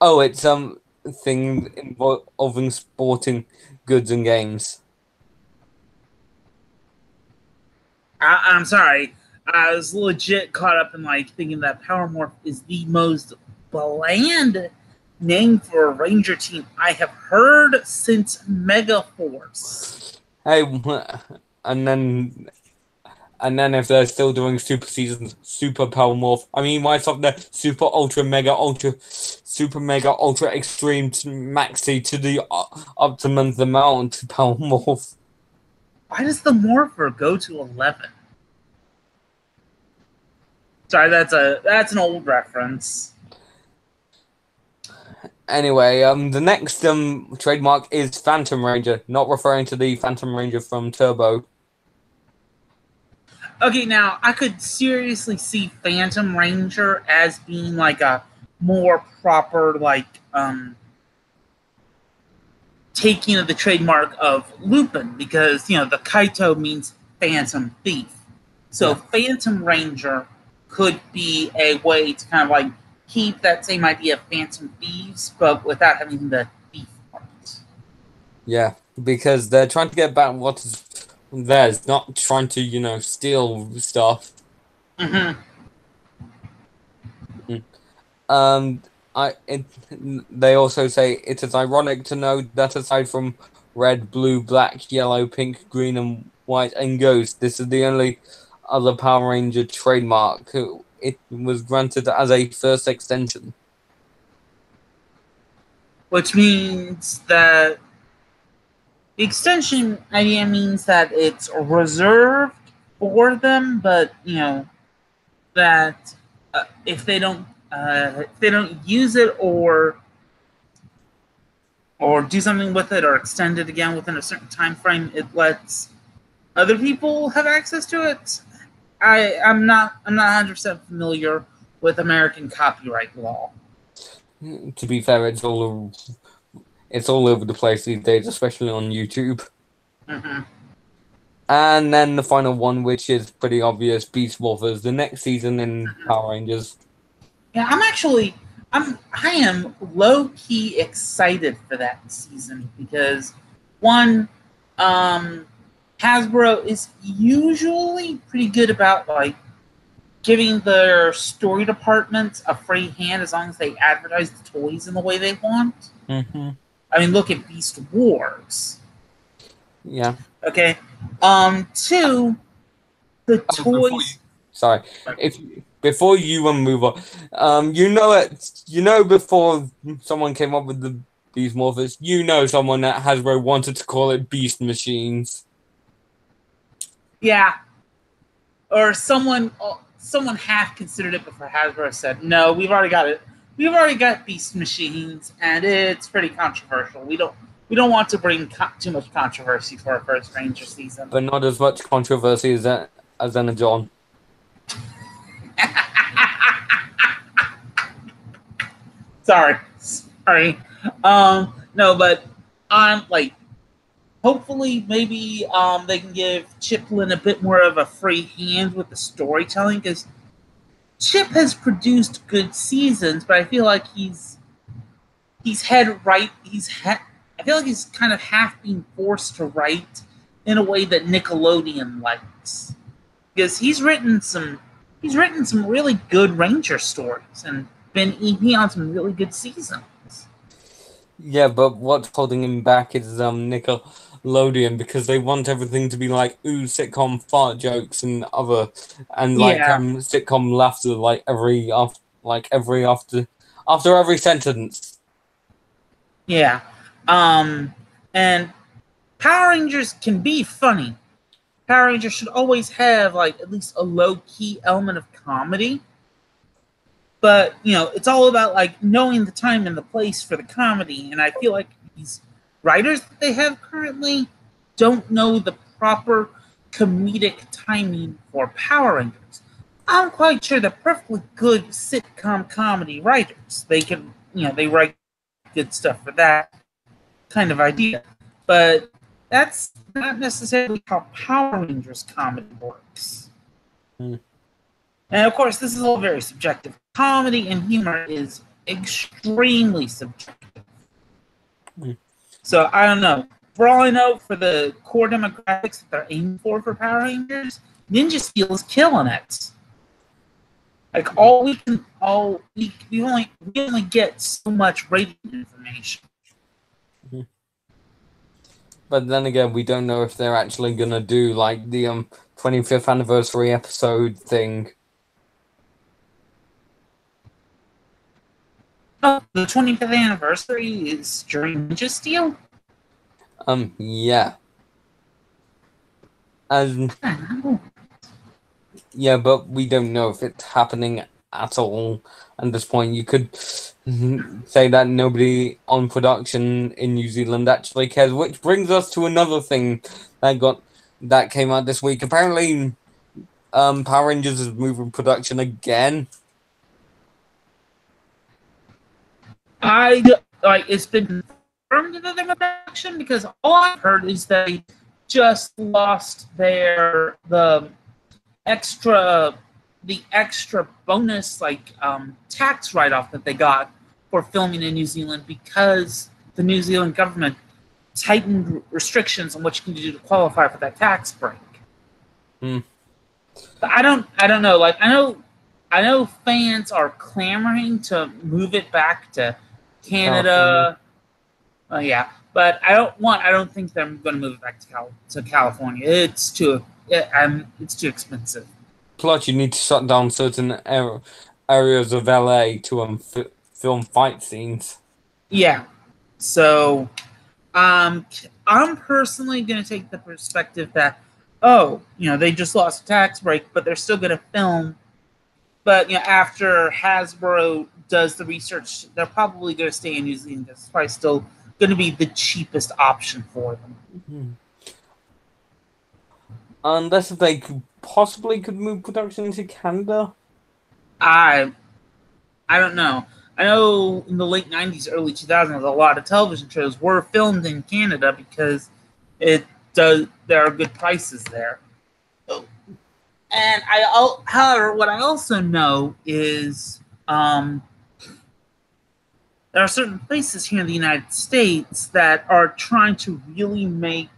it's thing involving sporting goods and games. I'm sorry. I was legit caught up in like thinking that Power Morph is the most bland name for a Ranger team I have heard since Megaforce. Hey, and then if they're still doing super seasons, super power morph. I mean, why stop there? Super ultra mega ultra, super mega ultra extreme maxi to the optimum amount power morph. Why does the Morpher go to 11? Sorry, that's an old reference. Anyway, the next trademark is Phantom Ranger, not referring to the Phantom Ranger from Turbo. Okay, now I could seriously see Phantom Ranger as being like a more proper taking of the trademark of Lupin, because the Kaito means Phantom Thief. So Yeah. Phantom Ranger could be a way to kind of like keep that same idea of Phantom Thieves, but without having the thief part. Yeah, because they're trying to get back what is theirs, not trying to, steal stuff. Mm-hmm. They also say it is ironic to note that aside from red, blue, black, yellow, pink, green, and white, and ghost, this is the only other Power Ranger trademark. It was granted as a first extension. Which means that the extension idea means that it's reserved for them, but that if they don't use it or do something with it or extend it again within a certain time frame, it lets other people have access to it. I'm not 100% familiar with American copyright law. To be fair, it's all over the place these days, especially on YouTube. Mm-hmm. And then the final one, which is pretty obvious, Beast Morphers, the next season in Power Rangers. Yeah, I am low key excited for that season because one, Hasbro is usually pretty good about like giving their story departments a free hand as long as they advertise the toys in the way they want. Mm-hmm. I mean, look at Beast Wars. Yeah. Okay. Two, the toys. Sorry, before you move on, before someone came up with the Beast Morphers, someone that Hasbro wanted to call it Beast Machines. Yeah. Or someone half considered it before Hasbro said, no, we've already got it. We've already got Beast Machines, and it's pretty controversial. We don't want to bring too much controversy for our first Ranger season. But not as much controversy as Energon. Sorry. No, but I'm like, hopefully, maybe they can give Chiplin a bit more of a free hand with the storytelling, because Chip has produced good seasons, but I feel like he's I feel like he's kind of half being forced to write in a way that Nickelodeon likes, because he's written some really good Ranger stories and been EP on some really good seasons. Yeah, but what's holding him back is Nickelodeon, because they want everything to be like sitcom fart jokes and sitcom laughter after every sentence. Yeah, and Power Rangers can be funny. Power Rangers should always have like at least a low-key element of comedy. But it's all about like knowing the time and the place for the comedy. And I feel like these writers that they have currently don't know the proper comedic timing for Power Rangers. I'm quite sure they're perfectly good sitcom comedy writers. They can, they write good stuff for that kind of idea. But that's not necessarily how Power Rangers comedy works. Mm. And of course, this is all very subjective. Comedy and humor is extremely subjective. Mm. So I don't know. For all I know, for the core demographics that they're aiming for Power Rangers, Ninja Steel is killing it. Like we only get so much rating information. Mm-hmm. But then again, we don't know if they're actually gonna do like the 25th anniversary episode thing. Oh, the 25th anniversary is during Ninja Steel? Yeah. Yeah, but we don't know if it's happening at all at this point. You could say that nobody on production in New Zealand actually cares, which brings us to another thing that came out this week. Apparently, Power Rangers is moving production again. It's been confirmed that they're in production because all I've heard is they just lost the extra bonus tax write-off that they got for filming in New Zealand because the New Zealand government tightened restrictions on what you can do to qualify for that tax break. But I don't know. Like I know fans are clamoring to move it back to Canada. Yeah, but I don't think they're going to move it back to California. It's too expensive. Plus, you need to shut down certain areas of LA to film fight scenes. Yeah, so I'm personally going to take the perspective that they just lost a tax break, but they're still going to film. But after Hasbro does the research, they're probably going to stay in New Zealand. It's probably still going to be the cheapest option for them. Mm-hmm. Unless if they possibly could move production to Canada. I don't know. I know in the late 90s, early 2000s, a lot of television shows were filmed in Canada because there are good prices there. And however, what I also know is there are certain places here in the United States that are trying to really make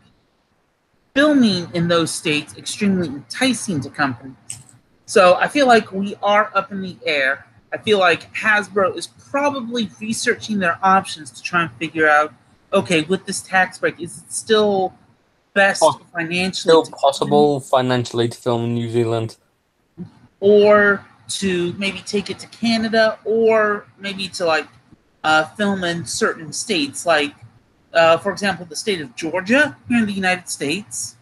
filming in those states extremely enticing to companies. So I feel like we are up in the air. I feel like Hasbro is probably researching their options to try and figure out, okay, with this tax break, is it still best financially? Still possible financially to film in New Zealand, or to maybe take it to Canada, or maybe to film in certain states, for example, the state of Georgia here in the United States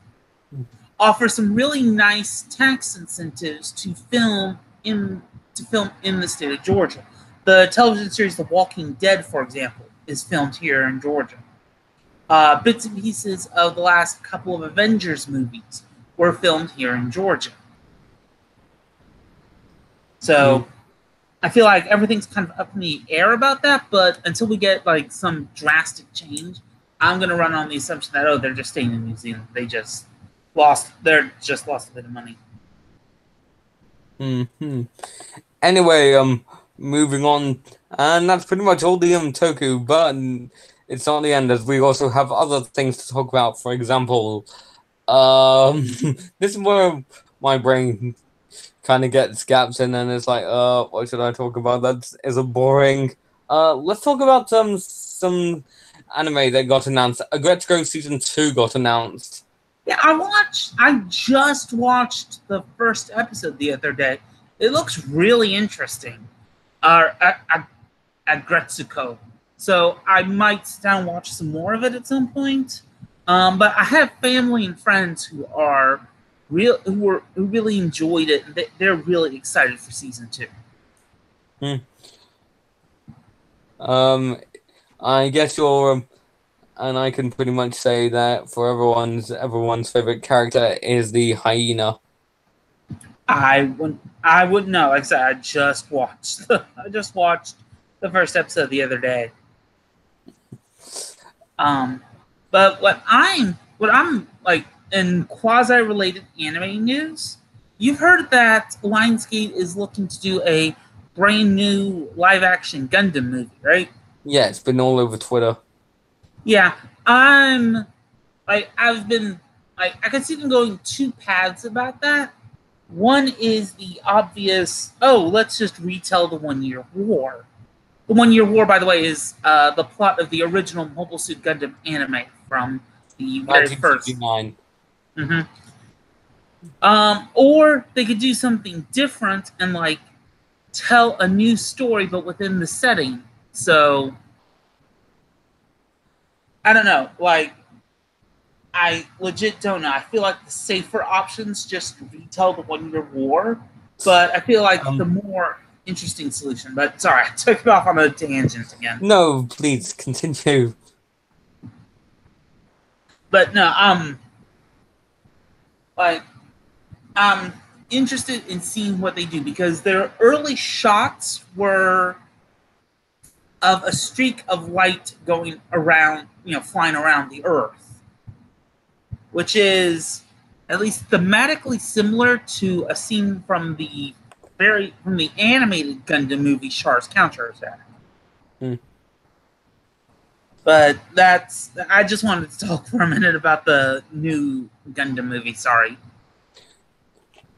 offers some really nice tax incentives to film in the state of Georgia. The television series The Walking Dead, for example, is filmed here in Georgia. Bits and pieces of the last couple of Avengers movies were filmed here in Georgia. So I feel like everything's kind of up in the air about that, but until we get some drastic change, I'm going to run on the assumption that, they're just staying in New Zealand. They just lost a bit of money. Mm-hmm. Anyway, moving on, and that's pretty much all the Toku, but it's not the end, as we also have other things to talk about. For example, this is where my brain kind of gets gaps in, and it's like, what should I talk about? That isn't boring. Let's talk about some anime that got announced. Agretsuko Season 2 got announced. Yeah, I just watched the first episode the other day. It looks really interesting. Agretsuko. So I might sit down and watch some more of it at some point. But I have family and friends who really enjoyed it, and they're really excited for season 2. Hmm. I guess and I can pretty much say that for everyone's favorite character is the hyena. I wouldn't know. Like I said, I just watched the first episode the other day. Um, but what I'm like in quasi related anime news, you've heard that Lionsgate is looking to do a brand new live action Gundam movie, right? Yeah, it's been all over Twitter. Yeah, I'm I've been I can see them going two paths about that. One is the obvious, oh, let's just retell the 1 Year War. The 1 Year War, by the way, is the plot of the original Mobile Suit Gundam anime from the very first. 1969. Mm-hmm. Or they could do something different and like tell a new story, but within the setting. So I don't know. Like I legit don't know. I feel like the safer options just retell the 1 Year War, but I feel like the more interesting solution. But sorry, I took it off on a tangent again. No, please continue. But no, like I'm interested in seeing what they do because their early shots were of a streak of light going around, flying around the Earth, which is at least thematically similar to a scene from the animated Gundam movie Char's Counterattack. Hmm. But I just wanted to talk for a minute about the new Gundam movie. Sorry.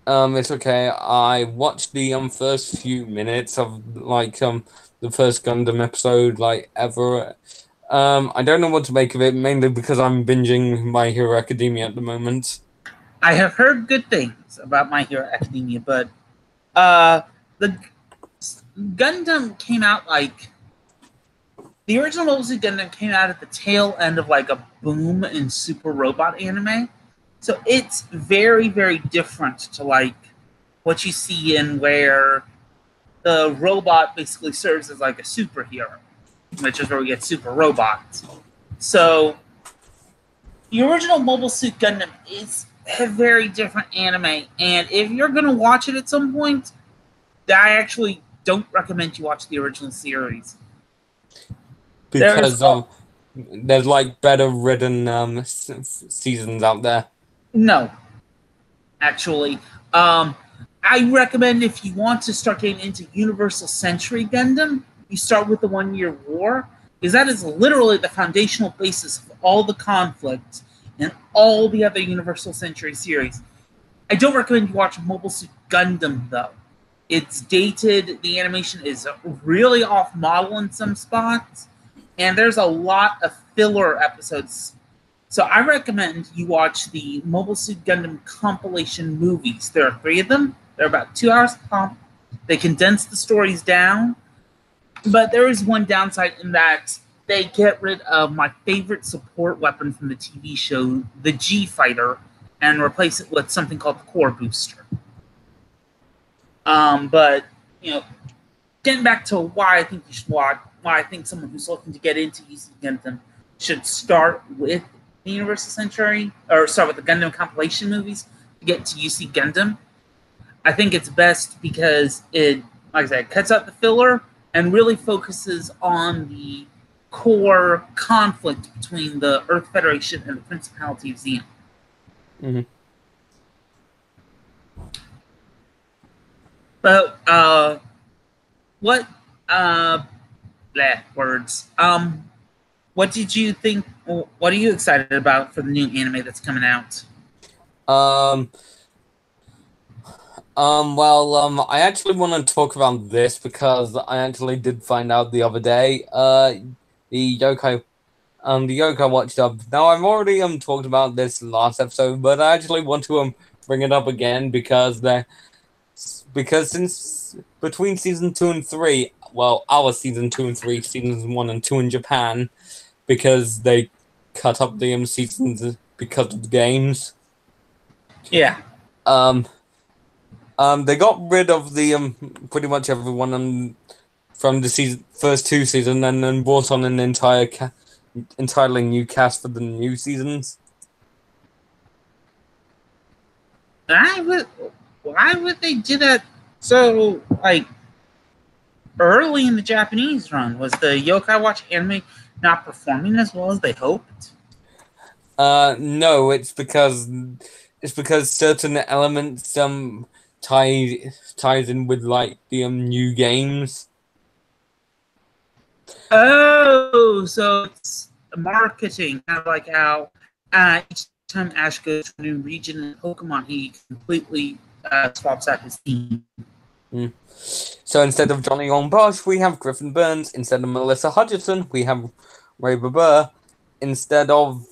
It's okay. I watched the first few minutes of the first Gundam episode ever. I don't know what to make of it, mainly because I'm binging My Hero Academia at the moment. I have heard good things about My Hero Academia, but the Gundam came out the original Mobile Suit Gundam came out at the tail end of a boom in super robot anime. So it's very, very different to what you see in where the robot basically serves as a superhero, which is where we get super robots. So the original Mobile Suit Gundam is a very different anime, and if you're going to watch it at some point, I actually don't recommend you watch the original series. Because there's better written seasons out there. No, actually. I recommend if you want to start getting into Universal Century Gundam, you start with the 1 Year War, because that is literally the foundational basis of all the conflict and all the other Universal Century series. I don't recommend you watch Mobile Suit Gundam, though. It's dated, the animation is really off-model in some spots, and there's a lot of filler episodes. So I recommend you watch the Mobile Suit Gundam compilation movies. There are 3 of them. They're about 2 hours long. They condense the stories down. But there is one downside in that they get rid of my favorite support weapon from the TV show, the G Fighter, and replace it with something called the Core Booster. But, getting back to why I think you should watch, why I think someone who's looking to get into UC Gundam should start with the Universal Century, or start with the Gundam compilation movies to get to UC Gundam. I think it's best because it, like I said, cuts out the filler and really focuses on the core conflict between the Earth Federation and the Principality of Xeon. Mm-hmm. But what words? What did you think? What are you excited about for the new anime that's coming out? I actually want to talk about this because I actually did find out the other day. The Yokai Watch dub. Now I've already talked about this last episode, but I actually want to bring it up again because since between season 2 and 3, well, our season 2 and 3, seasons 1 and 2 in Japan, because they cut up the seasons because of the games. Yeah. They got rid of the pretty much everyone from the first two seasons, and then brought on an entirely new cast for the new seasons. Why would they do that? So, like, early in the Japanese run, was the Yokai Watch anime not performing as well as they hoped? No, it's because certain elements ties in with like the new games. Oh, so it's marketing, kind of like how each time Ash goes to a new region in Pokemon, he completely swaps out his team. So instead of Johnny Long Bosch, we have Griffin Burns. Instead of Melissa Hutchinson, we have Ray Burr. Instead of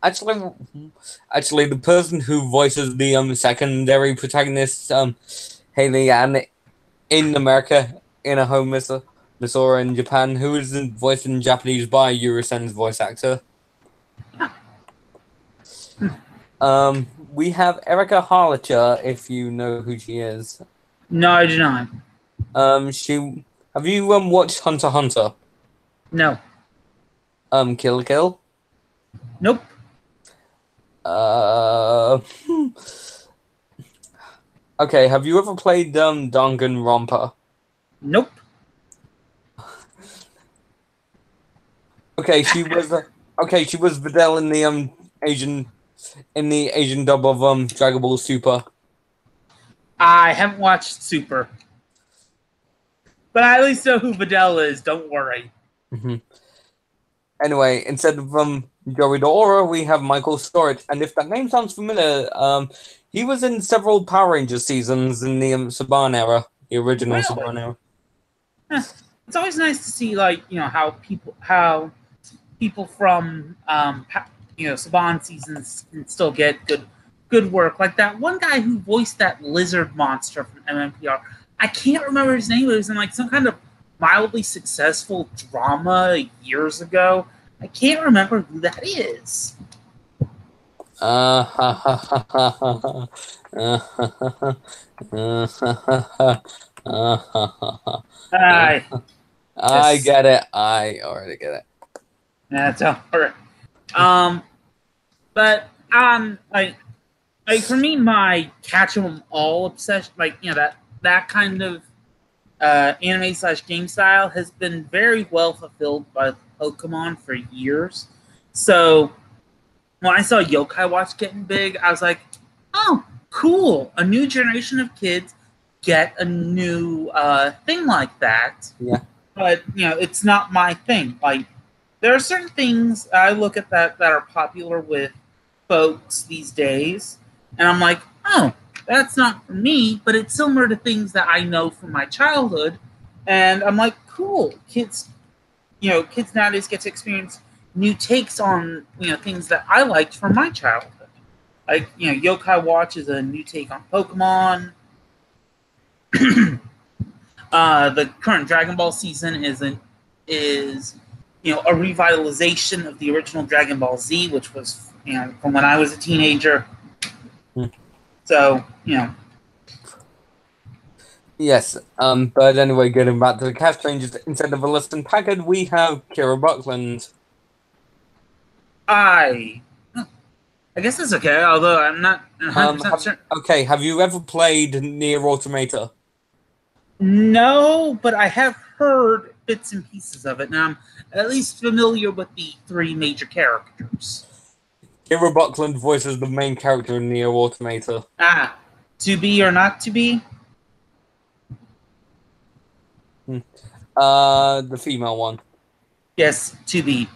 actually, the person who voices the secondary protagonist, Haley Ann, in America, in a home Misora in Japan, who is voiced in Japanese by Yuri-sen's voice actor. We have Erica Harlacher, if you know who she is. No, I do not. Have you watched Hunter x Hunter? No. Kill la Kill? Nope. Okay, have you ever played Danganronpa? Nope. Okay, she was Videl in the Asian dub of Dragon Ball Super. I haven't watched Super. But I at least know who Videl is, don't worry. Anyway, instead of Joey Dora, we have Michael Storch, and if that name sounds familiar, he was in several Power Rangers seasons in the Saban era, the original Saban era. It's always nice to see, like, how people from Saban seasons can still get good work. Like that one guy who voiced that lizard monster from MMPR. I can't remember his name. It was in like some kind of mildly successful drama years ago. I can't remember who that is. I get it. I already get it. That's all right. But like for me, my catch 'em all obsession, like that kind of anime / game style has been very well fulfilled by Pokemon for years. So when I saw Yokai Watch getting big, I was like, oh, cool. A new generation of kids get a new thing like that. Yeah. But, it's not my thing. Like, there are certain things I look at that are popular with folks these days, and I'm like, oh, that's not for me, but it's similar to things that I know from my childhood, and I'm like, cool. Kids nowadays get to experience new takes on, things that I liked from my childhood. Like, Yokai Watch is a new take on Pokemon. The current Dragon Ball season is a revitalization of the original Dragon Ball Z, which was, from when I was a teenager. So, Yes, but anyway, getting back to the cast changes, instead of Alyson Packard, we have Kira Buckland. I guess that's okay, although I'm not 100% sure. Okay, have you ever played Nier Automata? No, but I have heard bits and pieces of it. Now I'm at least familiar with the three major characters. Kira Buckland voices the main character in Nier Automata. To be or not to be? The female one. Yes, to be.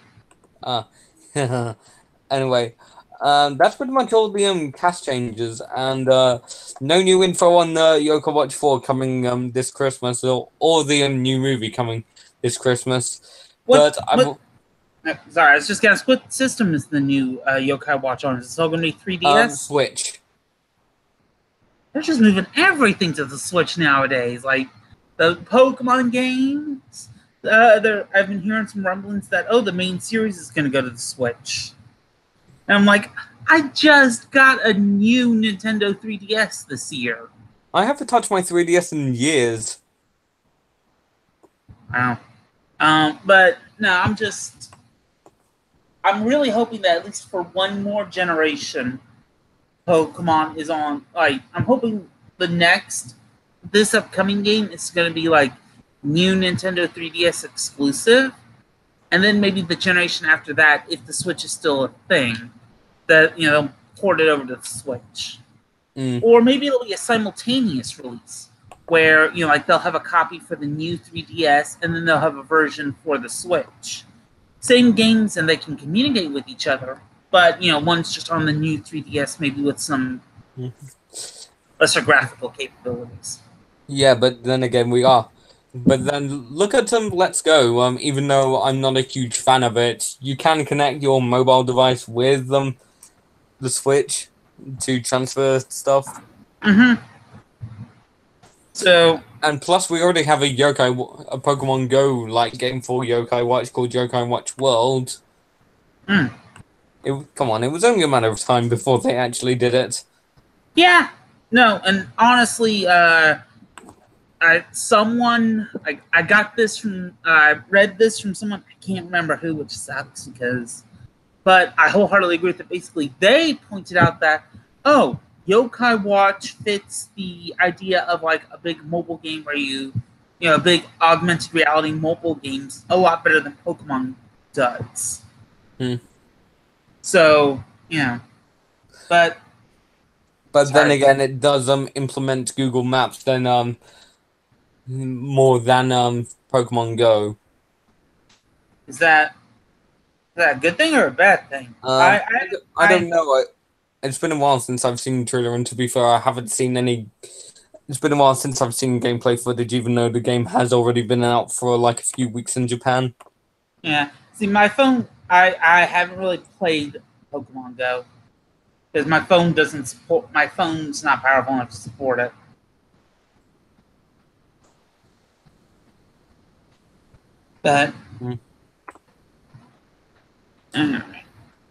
Anyway, that's pretty much all the cast changes, and no new info on Yokai Watch 4 coming this Christmas, or the new movie coming this Christmas. Sorry, I was just guessing, what system is the new Yokai Watch on? Is it still going to be 3DS? Switch. They're just moving everything to the Switch nowadays. Like, the Pokemon games, I've been hearing some rumblings that the main series is going to go to the Switch, and I'm like, I just got a new Nintendo 3DS this year. I haven't touched my 3DS in years. Wow. But no, I'm really hoping that at least for one more generation, Pokemon is on. Like, I'm hoping this upcoming game is going to be like new Nintendo 3DS exclusive, and then maybe the generation after that, if the Switch is still a thing, that port it over to the Switch, or maybe it'll be a simultaneous release where like they'll have a copy for the new 3DS and then they'll have a version for the Switch. Same games and they can communicate with each other, but one's just on the new 3DS, maybe with some lesser graphical capabilities. Yeah, but then again, we are. But then look at Let's Go. Even though I'm not a huge fan of it, you can connect your mobile device with the Switch to transfer stuff. Mm-hmm. So, and plus, we already have a Pokemon Go like game for Yokai Watch called Yokai Watch World. Come on, it was only a matter of time before they actually did it. Yeah, no, and honestly, I got this from, I read this from someone, I can't remember who, which sucks but I wholeheartedly agree with it. Basically, they pointed out that, Yokai Watch fits the idea of like a big mobile game where big augmented reality mobile games a lot better than Pokemon does. So, but then again, it does implement Google Maps more than Pokemon Go. Is that a good thing or a bad thing? I don't know. It's been a while since I've seen the trailer, and to be fair, I haven't seen any. It's been a while since I've seen gameplay footage, even though the game has already been out for like a few weeks in Japan. Yeah. See, my phone, I haven't really played Pokemon Go because my phone doesn't support. My phone's not powerful enough to support it. But. Anyway.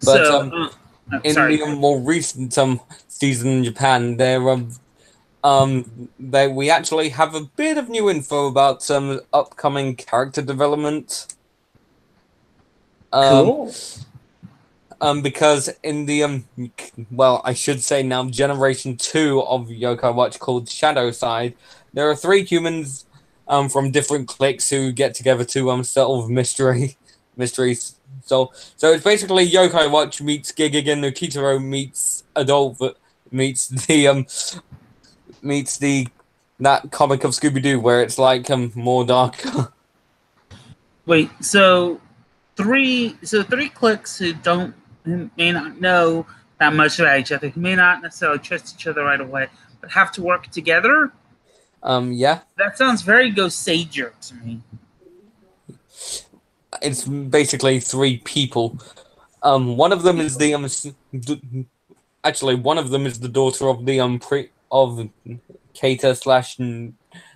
But in the more recent season in Japan, we actually have a bit of new info about some upcoming character development. Cool. Because in the I should say now Generation 2 of Yokai Watch called Shadow Side, there are 3 humans from different cliques who get together to solve mysteries. So it's basically Yokai Watch meets Gigigen no Kitaro meets Adult meets that comic of Scooby-Doo where it's like more dark. Wait, so three cliques who may not know that much about each other, who may not necessarily trust each other right away, but have to work together? Yeah. That sounds very Ghost Sager to me. It's basically 3 people. One of them is one of them is the daughter of the of Keita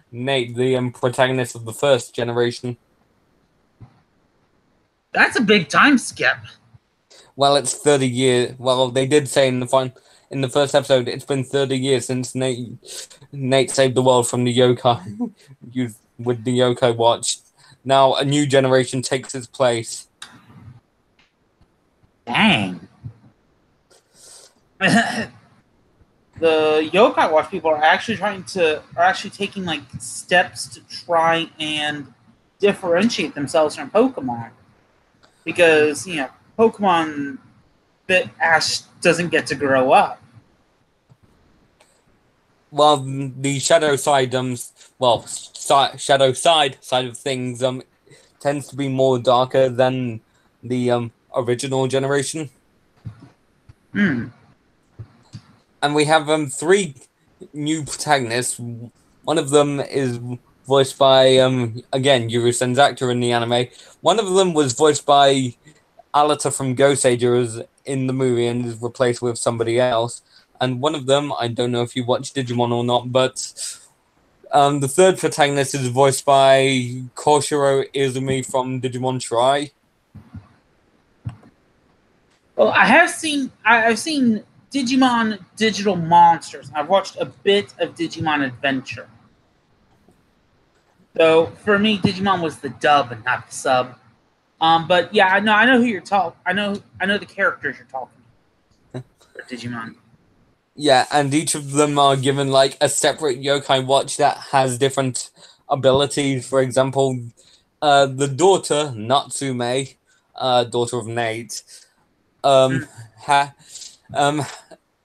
/ Nate, the protagonist of the first generation. That's a big time skip. Well, it's 30 years. Well, they did say in the first episode, it's been 30 years since Nate saved the world from the yokai with the Yokai Watch. Now a new generation takes its place. Dang. The Yokai Watch people are actually taking like steps to try and differentiate themselves from Pokemon, because Pokemon that Ash doesn't get to grow up. Well, the shadow side shadow side of things tends to be more darker than the original generation. And we have 3 new protagonists. One of them is voiced by again Yuru Senzakura in the anime. One of them was voiced by Alita from Ghost Sager in the movie and is replaced with somebody else. And one of them, I don't know if you watch Digimon or not, but The third protagonist is voiced by Koshiro Izumi from Digimon Tri. Well, I've seen Digimon Digital Monsters. I've watched a bit of Digimon Adventure. So for me, Digimon was the dub and not the sub. But yeah, I know who you're talking. I know the characters you're talking about for Digimon. Yeah, and each of them are given like a separate yokai watch that has different abilities. For example, the daughter Natsume, daughter of Nate, ha,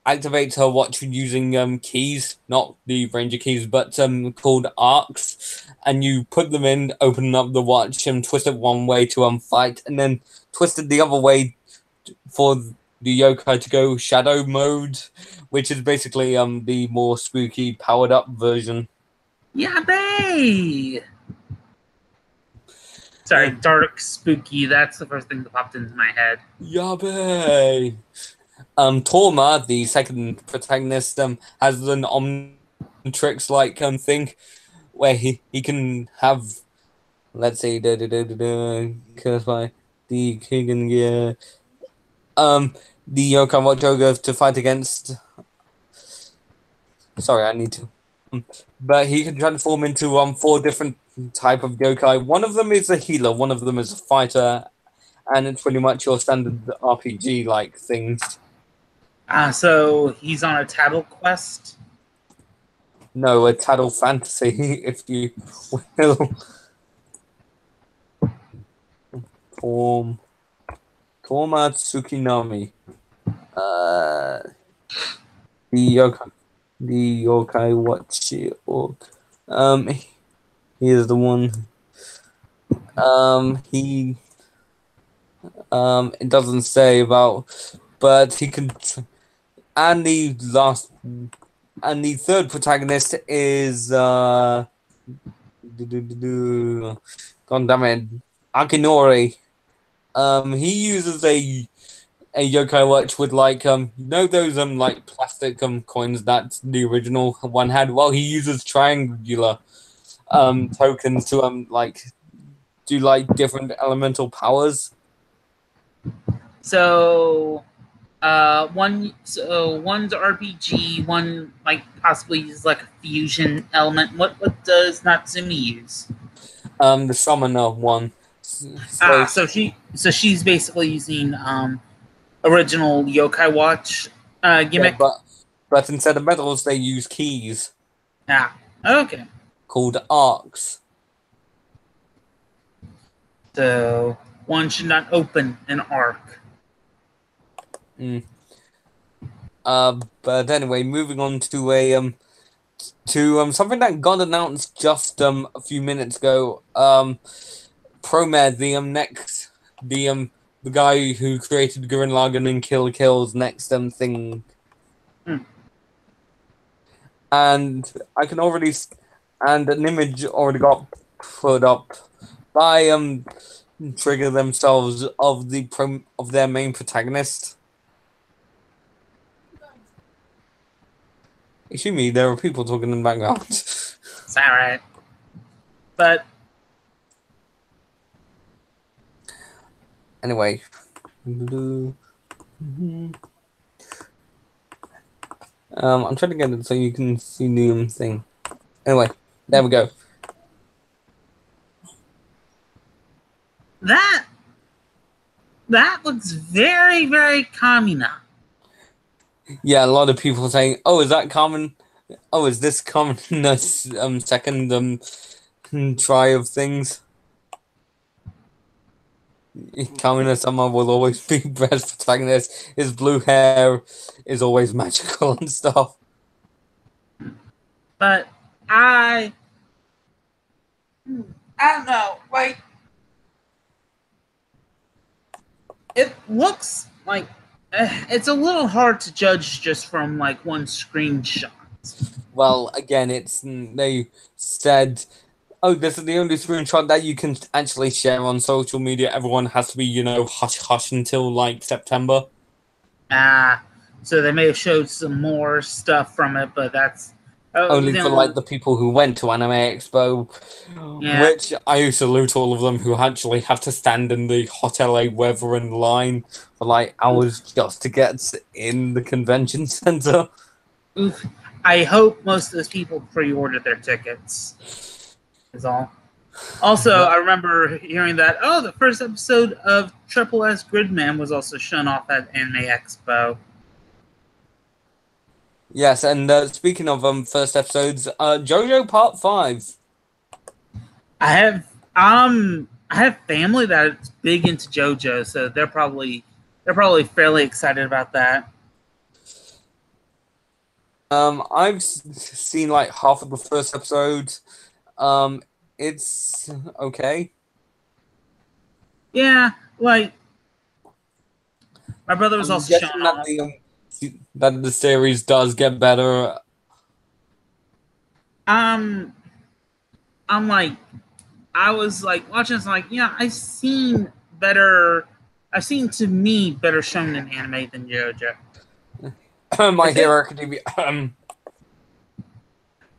activates her watch using keys, not the ranger keys, but called arcs. And you put them in, open up the watch, and twist it one way to fight, and then twist it the other way for the yokai to go shadow mode, which is basically the more spooky, powered up version. Yabe! Sorry, dark, spooky. That's the first thing that popped into my head. Yabe! Torma, the second protagonist, has an Omnitrix like thing where he can have, let's say, curse by the Keegan, yeah. The yokai watch ogre to fight against. Sorry, I need to. But he can transform into 4 different type of yokai. One of them is a healer, one of them is a fighter, and it's pretty much your standard RPG like things. So he's on a tattle quest. No, a tattle fantasy, if you will. Torma Tsukinami. The yokai watch he is the one. It doesn't say about, but he can. And the third protagonist is God damn it, Akinori. He uses a yokai watch with like those like plastic coins that the original one had. Well, he uses triangular tokens to like do like different elemental powers. So one's RPG, one like possibly uses like a fusion element. What does Natsumi use? The summoner one. So she's basically using original yokai watch gimmick. Yeah, but instead of metals, they use keys. Okay. Called arcs. So one should not open an arc. But anyway, moving on to a something that got announced just a few minutes ago. Promed, the guy who created Gurren Lagann and Kill la Kill's next thing. And I can already, and an image already got put up by Trigger themselves of their main protagonist. Excuse me, there are people talking in the background. It's alright. But anyway. I'm trying to get it so you can see the thing. Anyway, there we go. That looks very, very Kamina. Yeah, a lot of people saying, "Oh, is that common? Oh, is this common?" Second try of things. Kamina-sama will always be best protagonist. His blue hair is always magical and stuff. But I don't know. Like, it looks like it's a little hard to judge just from like one screenshot. Well, again, they said, "Oh, this is the only screenshot that you can actually share on social media. Everyone has to be, hush hush until like September." So they may have showed some more stuff from it, but that's Only The for only like one. the people who went to Anime Expo, Yeah. which I salute all of them who actually have to stand in the hot LA weather and line for like hours just to get in the convention center. Oof. I hope most of those people pre-ordered their tickets. Is all. Also, Yep. I remember hearing that the first episode of Triple S Gridman was also shown off at Anime Expo. Yes, and speaking of first episodes, JoJo Part 5. I have family that's big into JoJo, so they're probably fairly excited about that. I've seen like half of the first episode. It's okay. Yeah, like my brother was I'm also showing guessing that off. the series does get better. Um, I'm like, I was like watching this, like, yeah, I've seen to me better shown in anime than JoJo. My Is it? Hero Academia.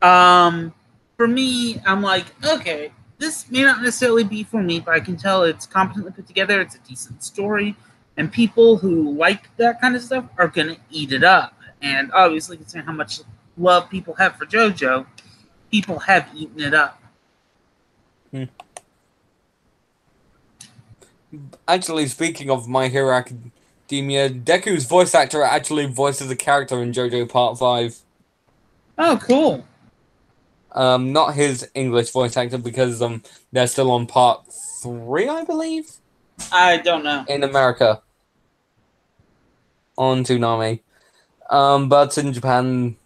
Um, for me, I'm like, okay, this may not necessarily be for me, but I can tell it's competently put together. It's a decent story, and people who like that kind of stuff are gonna eat it up. And obviously, considering how much love people have for JoJo, people have eaten it up. Actually, speaking of My Hero Academia, Deku's voice actor actually voices a character in JoJo Part 5. Oh, cool. Not his English voice actor because they're still on Part 3, I believe, I don't know. in America on Toonami. But in Japan,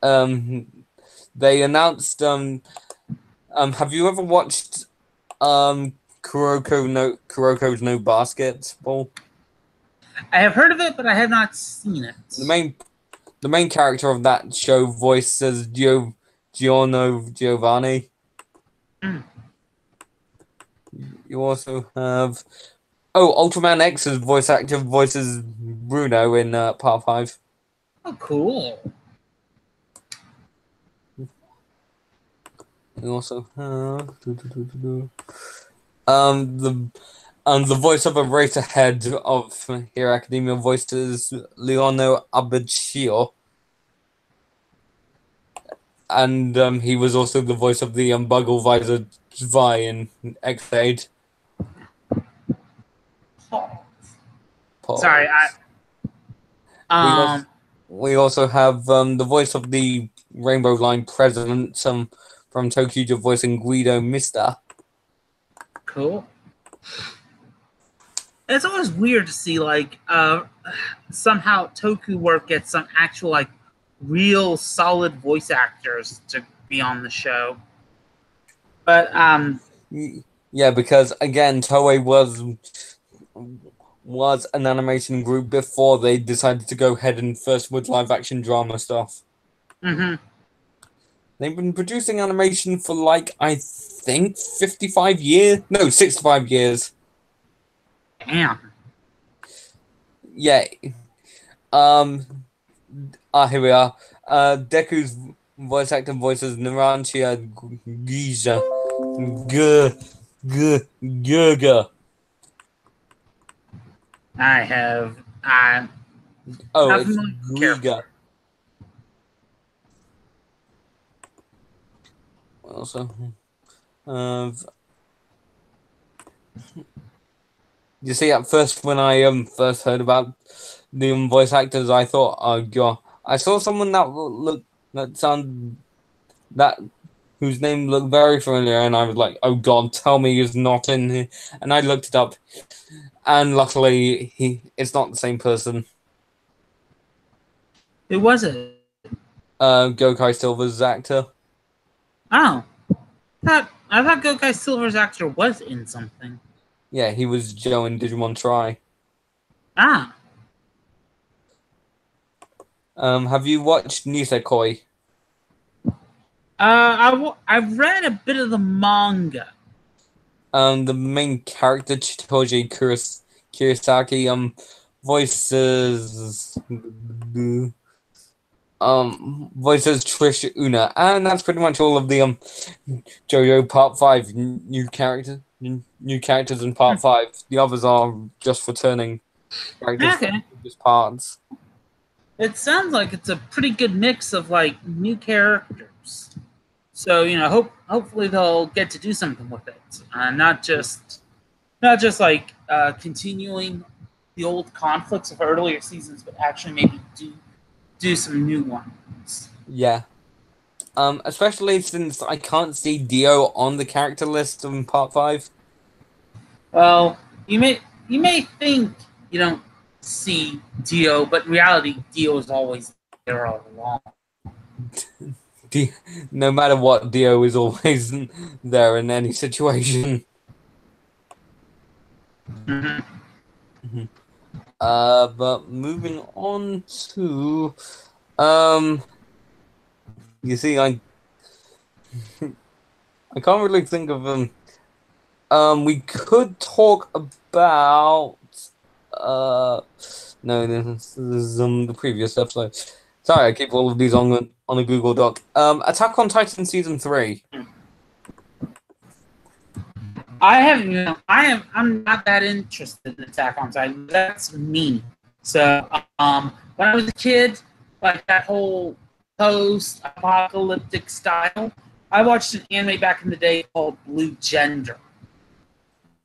um, they announced have you ever watched Kuroko's No Basketball? I have heard of it, but I have not seen it. The main character of that show voices Giorno Giovanni. Mm. You also have Ultraman X's voice actor voices Bruno in Part 5. Oh, cool. You also have the voice of a Eraserhead of Hero Academia voices Leono Abiccio. And he was also the voice of the Buggle Visor Vi in X-Aid. Sorry, We also have the voice of the Rainbow Line president from Tokyo voicing Guido Mista. cool. It's always weird to see like somehow Toku work gets some actual like real solid voice actors to be on the show. But Yeah, because again, Toei was an animation group before they decided to go ahead and first with live action drama stuff. mm-hmm. They've been producing animation for like I think 55 years. No, 65 years. Damn. Yeah. Here we are. Deku's voice actor voices Narantia Giza. Gurga. I'm Oh, not it's familiar with the Griga. character. Also, you see, at first when I first heard about the voice actors, I thought, oh god, I saw someone that whose name looked very familiar, and I was like, oh god, tell me he's not in here. And I looked it up, and luckily it's not the same person. Who was it? Gokai Silver's actor. Oh, I thought Gokai Silver's actor was in something. Yeah, he was Joe in Digimon Tri. Ah, Have you watched Nisekoi? I've read a bit of the manga. The main character Chitoji Kurosaki voices voices Trish Una, and that's pretty much all of the JoJo Part 5 new characters in Part 5. The others are just returning characters from previous parts. It sounds like it's a pretty good mix of like new characters. So hopefully they'll get to do something with it, not just like continuing the old conflicts of earlier seasons, but actually maybe do some new ones. Yeah. Especially since I can't see Dio on the character list in Part 5. Well, you may think you don't see Dio, but in reality, Dio is always there all along. No matter what, Dio is always there in any situation. But moving on to you see, I can't really think of we could talk about no, this is the previous episode. Sorry, I keep all of these on a Google Doc. Attack on Titan Season 3. I'm not that interested in Attack on Titan. That's me. So when I was a kid, like that whole post-apocalyptic style, I watched an anime back in the day called Blue Gender.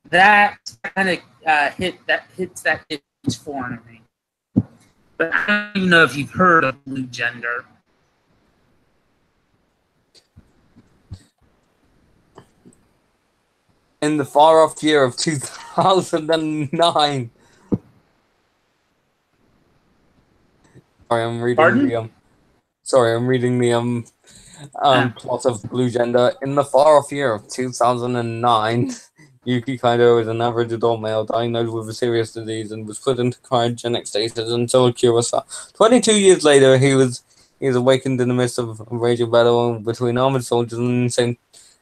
That kind of hits that itch for me. But I don't even know if you've heard of Blue Gender. In the far-off year of 2009. Sorry, I'm reading the plot of Blue Gender. In the far-off year of 2009, Yuki Kaido is an average adult male diagnosed with a serious disease and was put into cryogenic stasis until a cure was found. 22 years later, he is awakened in the midst of a raging battle between armored soldiers and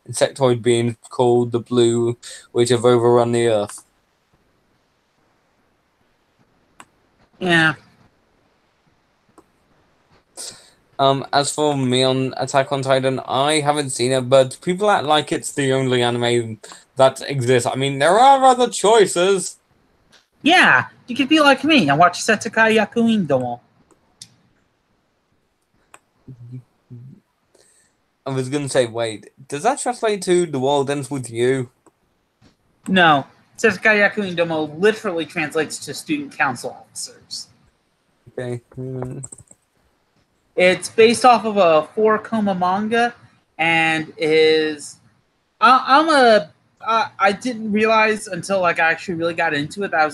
insectoid beings called the Blue, which have overrun the Earth. Yeah. As for me on Attack on Titan, I haven't seen it, but people act like it's the only anime that exists. I mean, there are other choices. Yeah, you could be like me and watch Setai Yakuin Domo. I was gonna say, wait, does that translate to The World Ends With You? No, Setai Yakuin Domo literally translates to student council officers. Okay. It's based off of a 4-koma manga, and I didn't realize until like I actually really got into it that I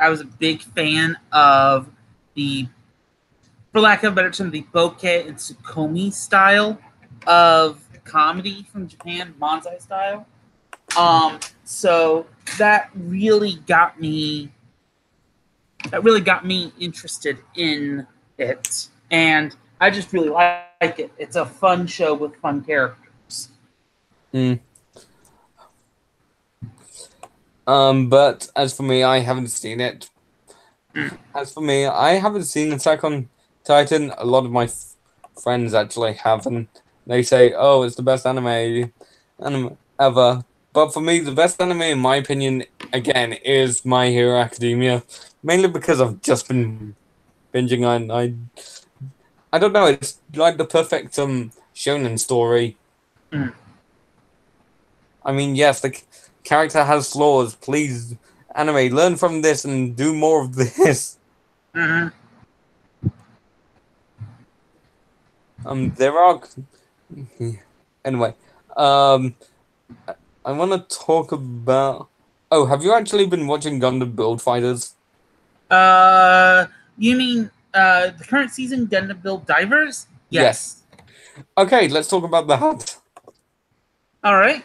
was a big fan of the, for lack of a better term, the bokeh and tsukomi style of comedy from Japan, Manzai style. So that really got me interested in it, and I just really like it. It's a fun show with fun characters. But as for me, I haven't seen it. As for me, I haven't seen Attack on Titan. A lot of my friends actually have, and they say, "Oh, it's the best anime ever." But for me, the best anime, in my opinion, again, is My Hero Academia, mainly because I've just been binging on. I don't know. It's like the perfect shonen story. I mean, yes, the character has flaws. Please, anime, learn from this and do more of this. There are. Anyway, I want to talk about. Oh, have you actually been watching Gundam Build Fighters? You mean the current season Gundam Build Divers? Yes. Okay, let's talk about that. All right.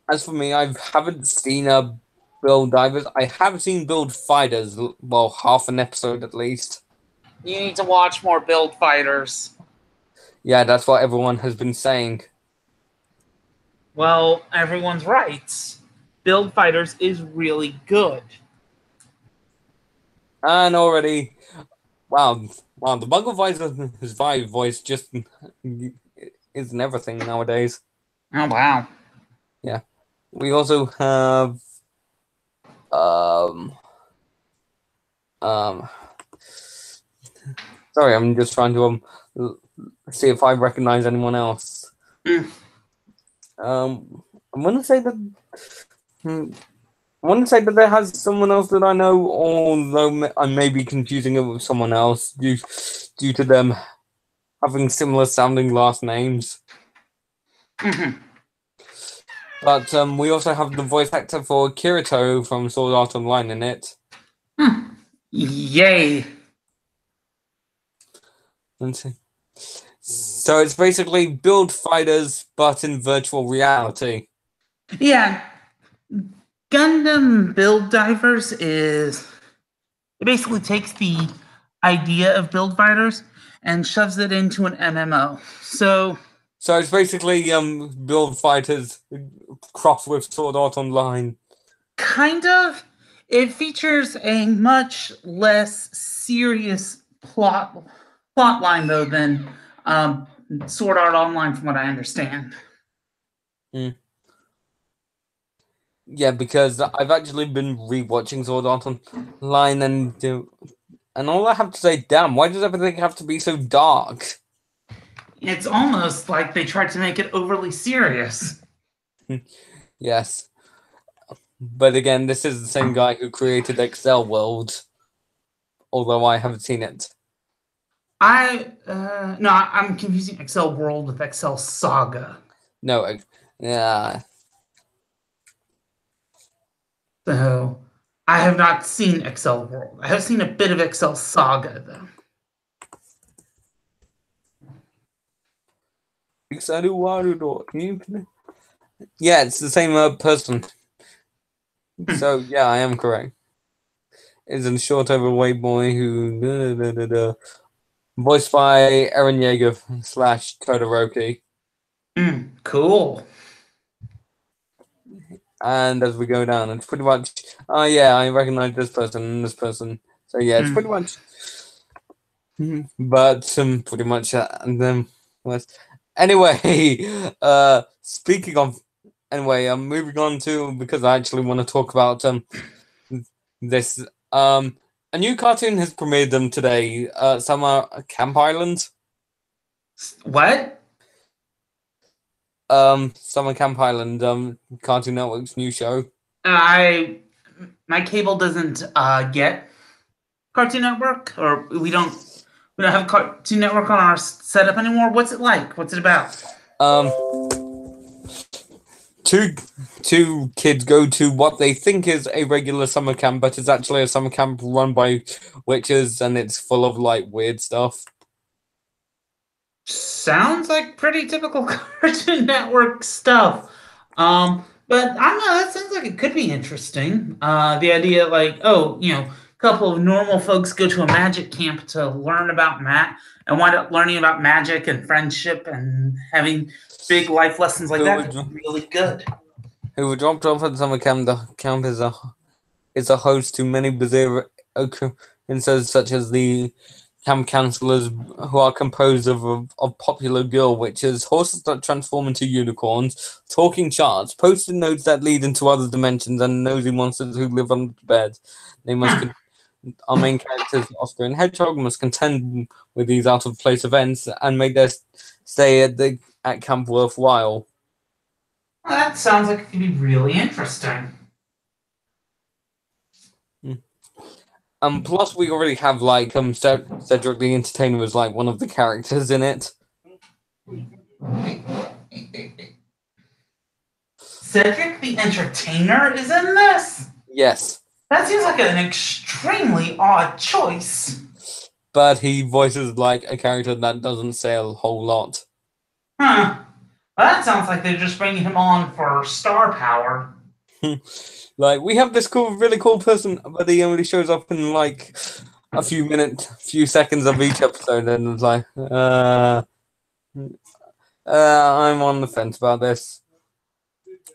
As for me, I haven't seen Build Divers. I have seen Build Fighters. Well, half an episode at least. You need to watch more Build Fighters. Yeah, that's what everyone has been saying. Well, everyone's right. Build Fighters is really good. And already, Wow, the Buggle voice just isn't everything nowadays. Oh wow. Yeah. We also have um um sorry, I'm just trying to see if I recognize anyone else. Mm. I'm gonna say that hmm, I want to say that there has someone else that I know, although I may be confusing it with someone else due to them having similar sounding last names. Mhm. But we also have the voice actor for Kirito from Sword Art Online in it. Hmm. Yay. Let's see. So it's basically build fighters, but in virtual reality. Yeah, Gundam Build Divers it basically takes the idea of build fighters and shoves it into an MMO. So it's basically build fighters crossed with Sword Art Online. Kind of, it features a much less serious plot line though than Sword Art Online, from what I understand. Mm. Yeah, because I've actually been rewatching Sword Art Online, and all I have to say, damn, why does everything have to be so dark? It's almost like they tried to make it overly serious. Yes, but again, this is the same guy who created Excel World, although I haven't seen it. No, I'm confusing Excel World with Excel Saga. No, yeah, So I have not seen Excel World. I have seen a bit of Excel Saga though. yeah, it's the same person. So yeah, I am correct. It's a short overweight boy who voiced by Eren Yeager / Todoroki. Cool. And as we go down, it's pretty much, oh yeah, I recognize this person and this person. So yeah, it's pretty much, but pretty much, and then anyway, speaking of, anyway, I'm moving on to, because I actually want to talk about this a new cartoon has premiered today. Summer Camp Island. What? Summer Camp Island. Cartoon Network's new show. I My cable doesn't get Cartoon Network, or we don't have Cartoon Network on our setup anymore. What's it like? What's it about? Um, two kids go to what they think is a regular summer camp, but it's actually a summer camp run by witches, and it's full of like weird stuff. Sounds like pretty typical Cartoon Network stuff. But I don't know. That sounds like it could be interesting. The idea, like, oh, a couple of normal folks go to a magic camp to learn about and wind up learning about magic and friendship and having big life lessons like that. That's really good. Who were dropped off at summer camp? The camp is a host to many bizarre occurrences, such as the camp counselors, who are composed of popular girl witches, horses that transform into unicorns, talking charts, post-it notes that lead into other dimensions, and nosy monsters who live under the bed. They must. Our main characters, Oscar and Hedgehog, must contend with these out-of-place events and make their stay at camp worthwhile. Well, that sounds like it could be really interesting. Plus we already have like Cedric the Entertainer as like one of the characters in it. Cedric the Entertainer is in this? Yes. That seems like an extremely odd choice. But he voices like a character that doesn't say a whole lot. Huh. Well, that sounds like they're just bringing him on for star power. Like, we have this really cool person, but he only shows up in like a few seconds of each episode, and it's like, I'm on the fence about this.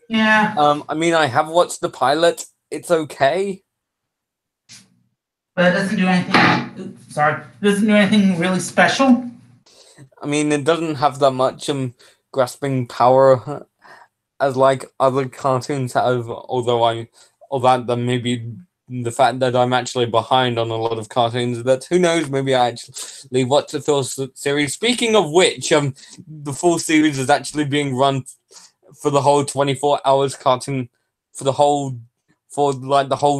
Yeah. I mean, I have watched the pilot. It's okay. but it doesn't do anything. Oops, sorry, it doesn't do anything really special. I mean, it doesn't have that much grasping power as like other cartoons have. Although that maybe the fact that I'm actually behind on a lot of cartoons. That who knows? Maybe I actually watch the full series. Speaking of which, the full series is actually being run for the whole 24 hours cartoon for the whole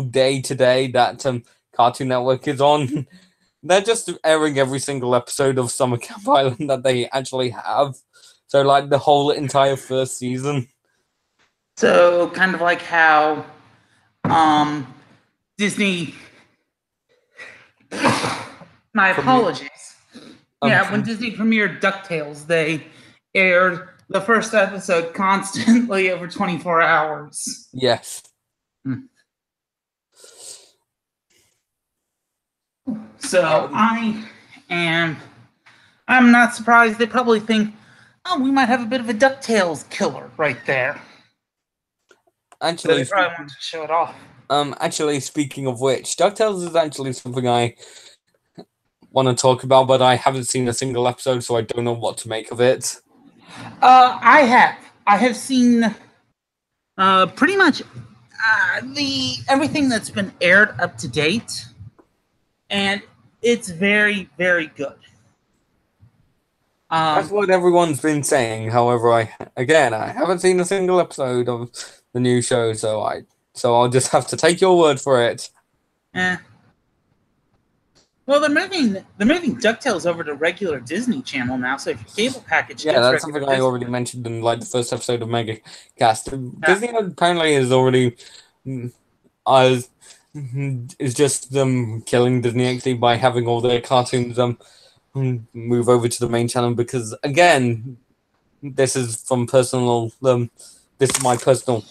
day today that Cartoon Network is on. They're just airing every single episode of Summer Camp Island that they actually have. So like the whole entire first season. So kind of like how Disney. My apologies. Yeah, when Disney premiered DuckTales, they aired the first episode constantly over 24 hours. Yes. So I'm not surprised. They probably think, oh, we might have a bit of a DuckTales killer right there. Actually, they probably want to show it off. Actually, speaking of which, DuckTales is actually something I want to talk about, but I haven't seen a single episode, so I don't know what to make of it. I have seen pretty much everything that's been aired up to date, and it's very, very good. That's what everyone's been saying. However, I haven't seen a single episode of the new show, so I'll just have to take your word for it. Well, they're moving DuckTales over to regular Disney Channel now, so if your cable package that's something I already mentioned in like the first episode of MegaCast. Disney apparently is already is just killing Disney XD by having all their cartoons move over to the main channel, because again, this is from personal this is my personal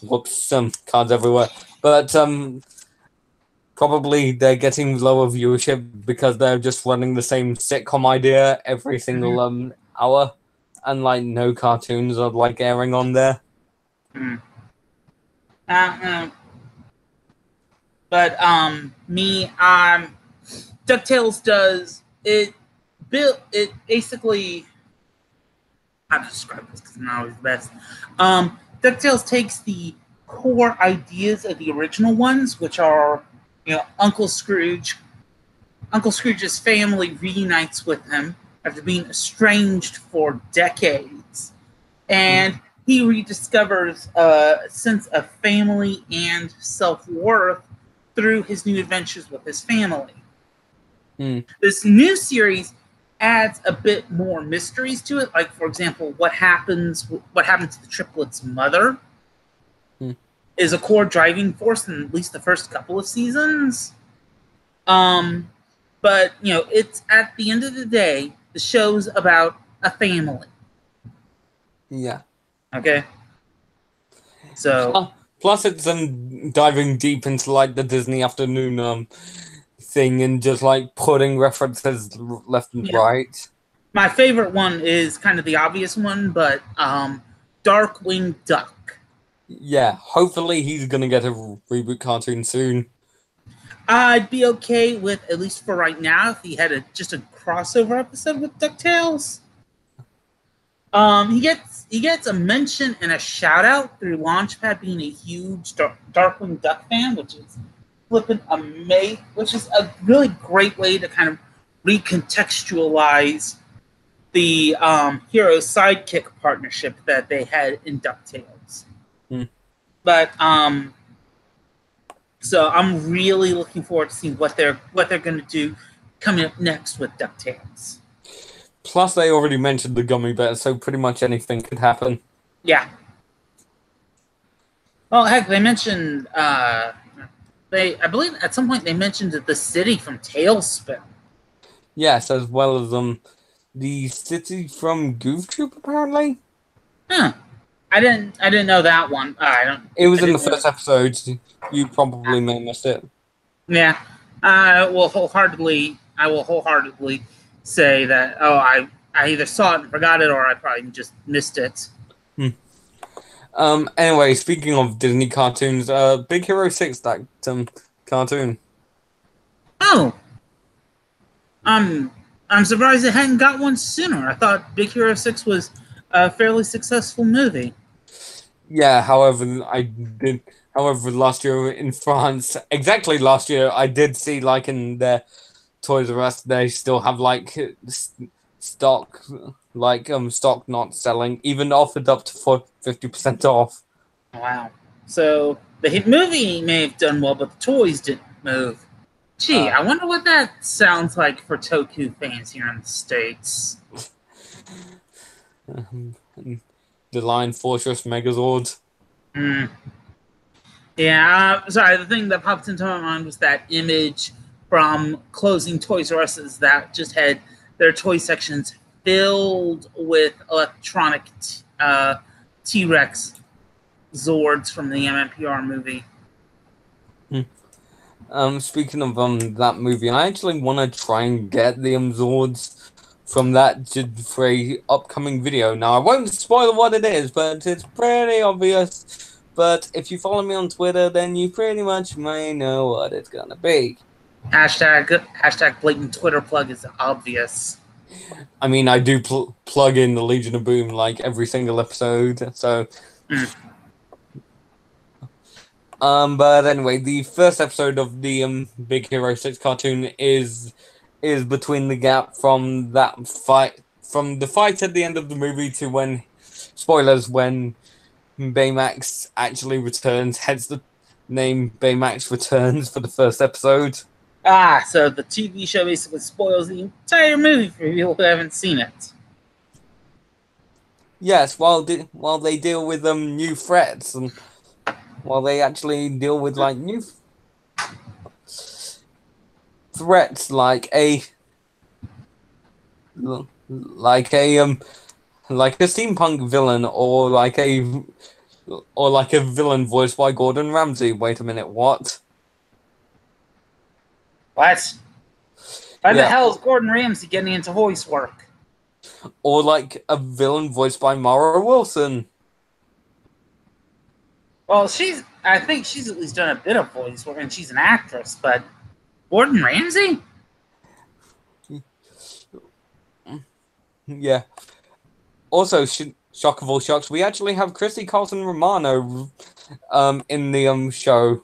cards everywhere, but probably they're getting lower viewership because they're just running the same sitcom idea every single hour, and like no cartoons are like airing on there. But DuckTales does it. It basically, I have to describe this because I'm not always the best. DuckTales takes the core ideas of the original ones, which are, Uncle Scrooge. Uncle Scrooge's family reunites with him after being estranged for decades, and he rediscovers a sense of family and self-worth through his new adventures with his family. This new series adds a bit more mysteries to it. Like, for example, what happens to the triplets' mother is a core driving force in at least the first couple of seasons. But, it's at the end of the day, the show's about a family. Yeah. Okay. So. Plus, it's diving deep into like the Disney Afternoon thing and just like putting references left and right. My favorite one is kind of the obvious one, but Darkwing Duck. Yeah, hopefully he's gonna get a reboot cartoon soon. I'd be okay with, at least for right now, if he had just a crossover episode with DuckTales. He gets a mention and a shout out through Launchpad being a huge Darkwing Duck fan, which is flipping amazing, which is a really great way to kind of recontextualize the hero sidekick partnership that they had in DuckTales. But so I'm really looking forward to seeing what they're going to do coming up next with DuckTales. Plus, they already mentioned the gummy bear, so pretty much anything could happen. Yeah. Well, heck, they mentioned I believe at some point they mentioned the city from Tailspin. Yes, as well as the city from Goof Troop, apparently. Huh. I didn't know that one. It was in the first episode. You probably may have missed it. Yeah. I will wholeheartedly say that. Oh, I either saw it and forgot it, or I probably just missed it. Anyway, speaking of Disney cartoons, Big Hero 6, that cartoon. Oh, I'm surprised it hadn't got one sooner. I thought Big Hero 6 was a fairly successful movie. Yeah, however, I did. However, last year in France, exactly last year, I did see like in their Toys R Us, they still have like stock, stock not selling, even offered up to 50% off. Wow. So the hit movie may have done well, but the toys didn't move. Gee, Uh, I wonder what that sounds like for Toku fans here in the States. the Lion Fortress Megazord. Hmm. Yeah, sorry, the thing that popped into my mind was that image from closing Toys R Us that just had their toy sections filled with electronic T-Rex Zords from the MMPR movie. Speaking of that movie, I actually want to try and get the Zords from that for a upcoming video. Now, I won't spoil what it is, but it's pretty obvious. But if you follow me on Twitter, then you pretty much may know what it's gonna be. Hashtag blatant Twitter plug is obvious. I mean, I do plug in the Legion of Boom like every single episode, so. But anyway, the first episode of the Big Hero 6 cartoon is between the gap from that fight, from the fight at the end of the movie to when, spoilers, when Baymax actually returns, hence the name Baymax Returns for the first episode. So the TV show basically spoils the entire movie for people who haven't seen it. Yes, while they deal with new threats, and while they actually deal with like new threats like a steampunk villain or like a villain voiced by Gordon Ramsay. Wait a minute, what? What? Why the Yeah. hell is Gordon Ramsay getting into voice work? Or like a villain voiced by Mara Wilson. Well, I think she's at least done a bit of voice work, and she's an actress, but Gordon Ramsay? Yeah. Also, shock of all shocks, we actually have Christy Carlson Romano in the show.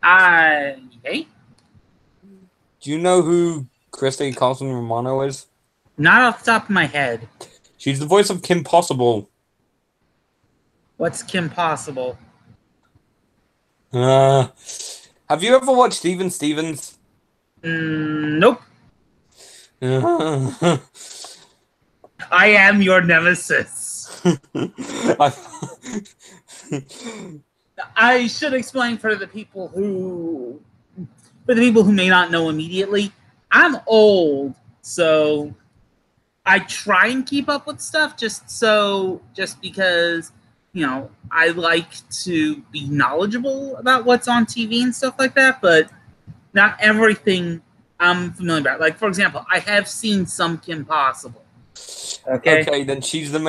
Hey? Do you know who Christy Carlson Romano is? Not off the top of my head. She's the voice of Kim Possible. What's Kim Possible? Have you ever watched Steven Stevens? Nope. I I am your nemesis. I should explain for the people who may not know immediately. I'm old, so I try and keep up with stuff just because, I like to be knowledgeable about what's on TV and stuff like that, but not everything I'm familiar about. Like, for example, I have seen some Kim Possible. Okay, then she voices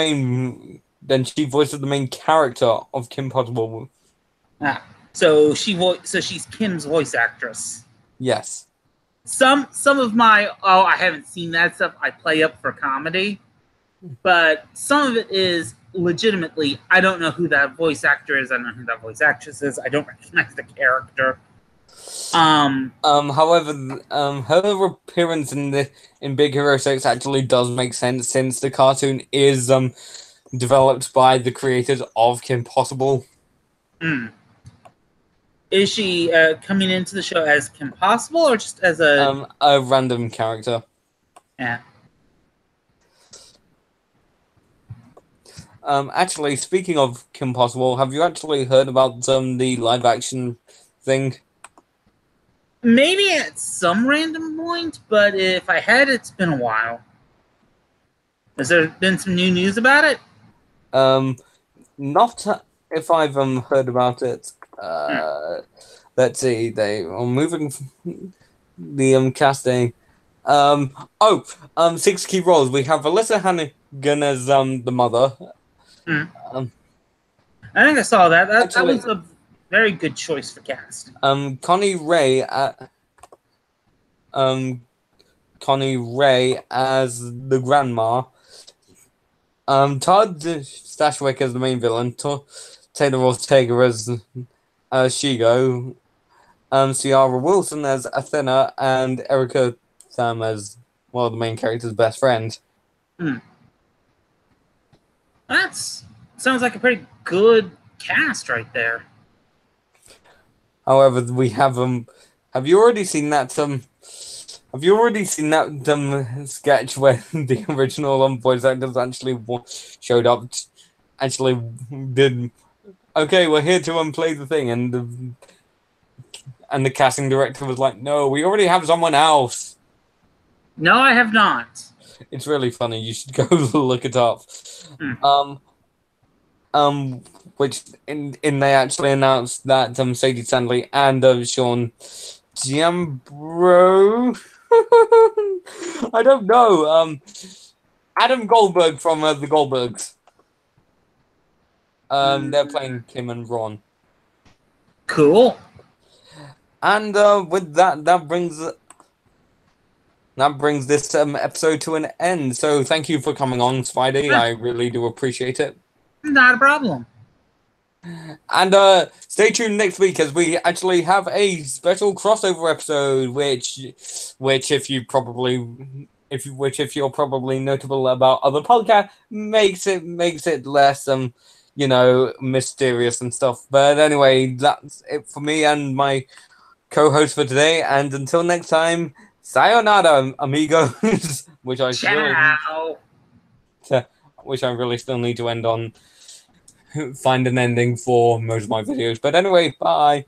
the main character of Kim Possible. So she's Kim's voice actress. Yes. Some of my I haven't seen that stuff. I play up for comedy, but some of it is legitimately I don't know who that voice actor is. I don't know who that voice actress is. I don't recognize the character. However, her appearance in Big Hero 6 actually does make sense since the cartoon is developed by the creators of Kim Possible. Is she coming into the show as Kim Possible or just as a random character? Yeah. Actually, speaking of Kim Possible, have you actually heard about the live action thing? Maybe at some random point, but if I had, it's been a while. Has there been some new news about it? Not if I've heard about it. Let's see. They are moving the casting. 6 key roles. We have Alyssa Hannigan as the mother. I think I saw that. That was Very good choice for cast. Connie Ray, Connie Ray as the grandma. Todd Stashwick as the main villain. Taylor Ortega as Shigo. Ciara Wilson as Athena, and Erica Tham as one of the main character's best friend. That's sounds like a pretty good cast right there. However, we have Have you already seen that Have you already seen that sketch where the original voice actors actually showed up? Actually, did okay. We're here to play the thing, and the casting director was like, "No, we already have someone else." No, I have not. It's really funny. You should go look it up. Which they actually announced that Sadie Sandley and Sean Giambro. I don't know. Adam Goldberg from the Goldbergs. They're playing Kim and Ron. Cool. And with that brings this episode to an end. So thank you for coming on, Spidey. I really do appreciate it. Not a problem. And stay tuned next week as we actually have a special crossover episode, which if you're probably notable about other podcasts, makes it less mysterious and stuff. But anyway, that's it for me and my co-host for today. And until next time, sayonara, amigos. which I really still need to end on. Find an ending for most of my videos. But anyway, bye.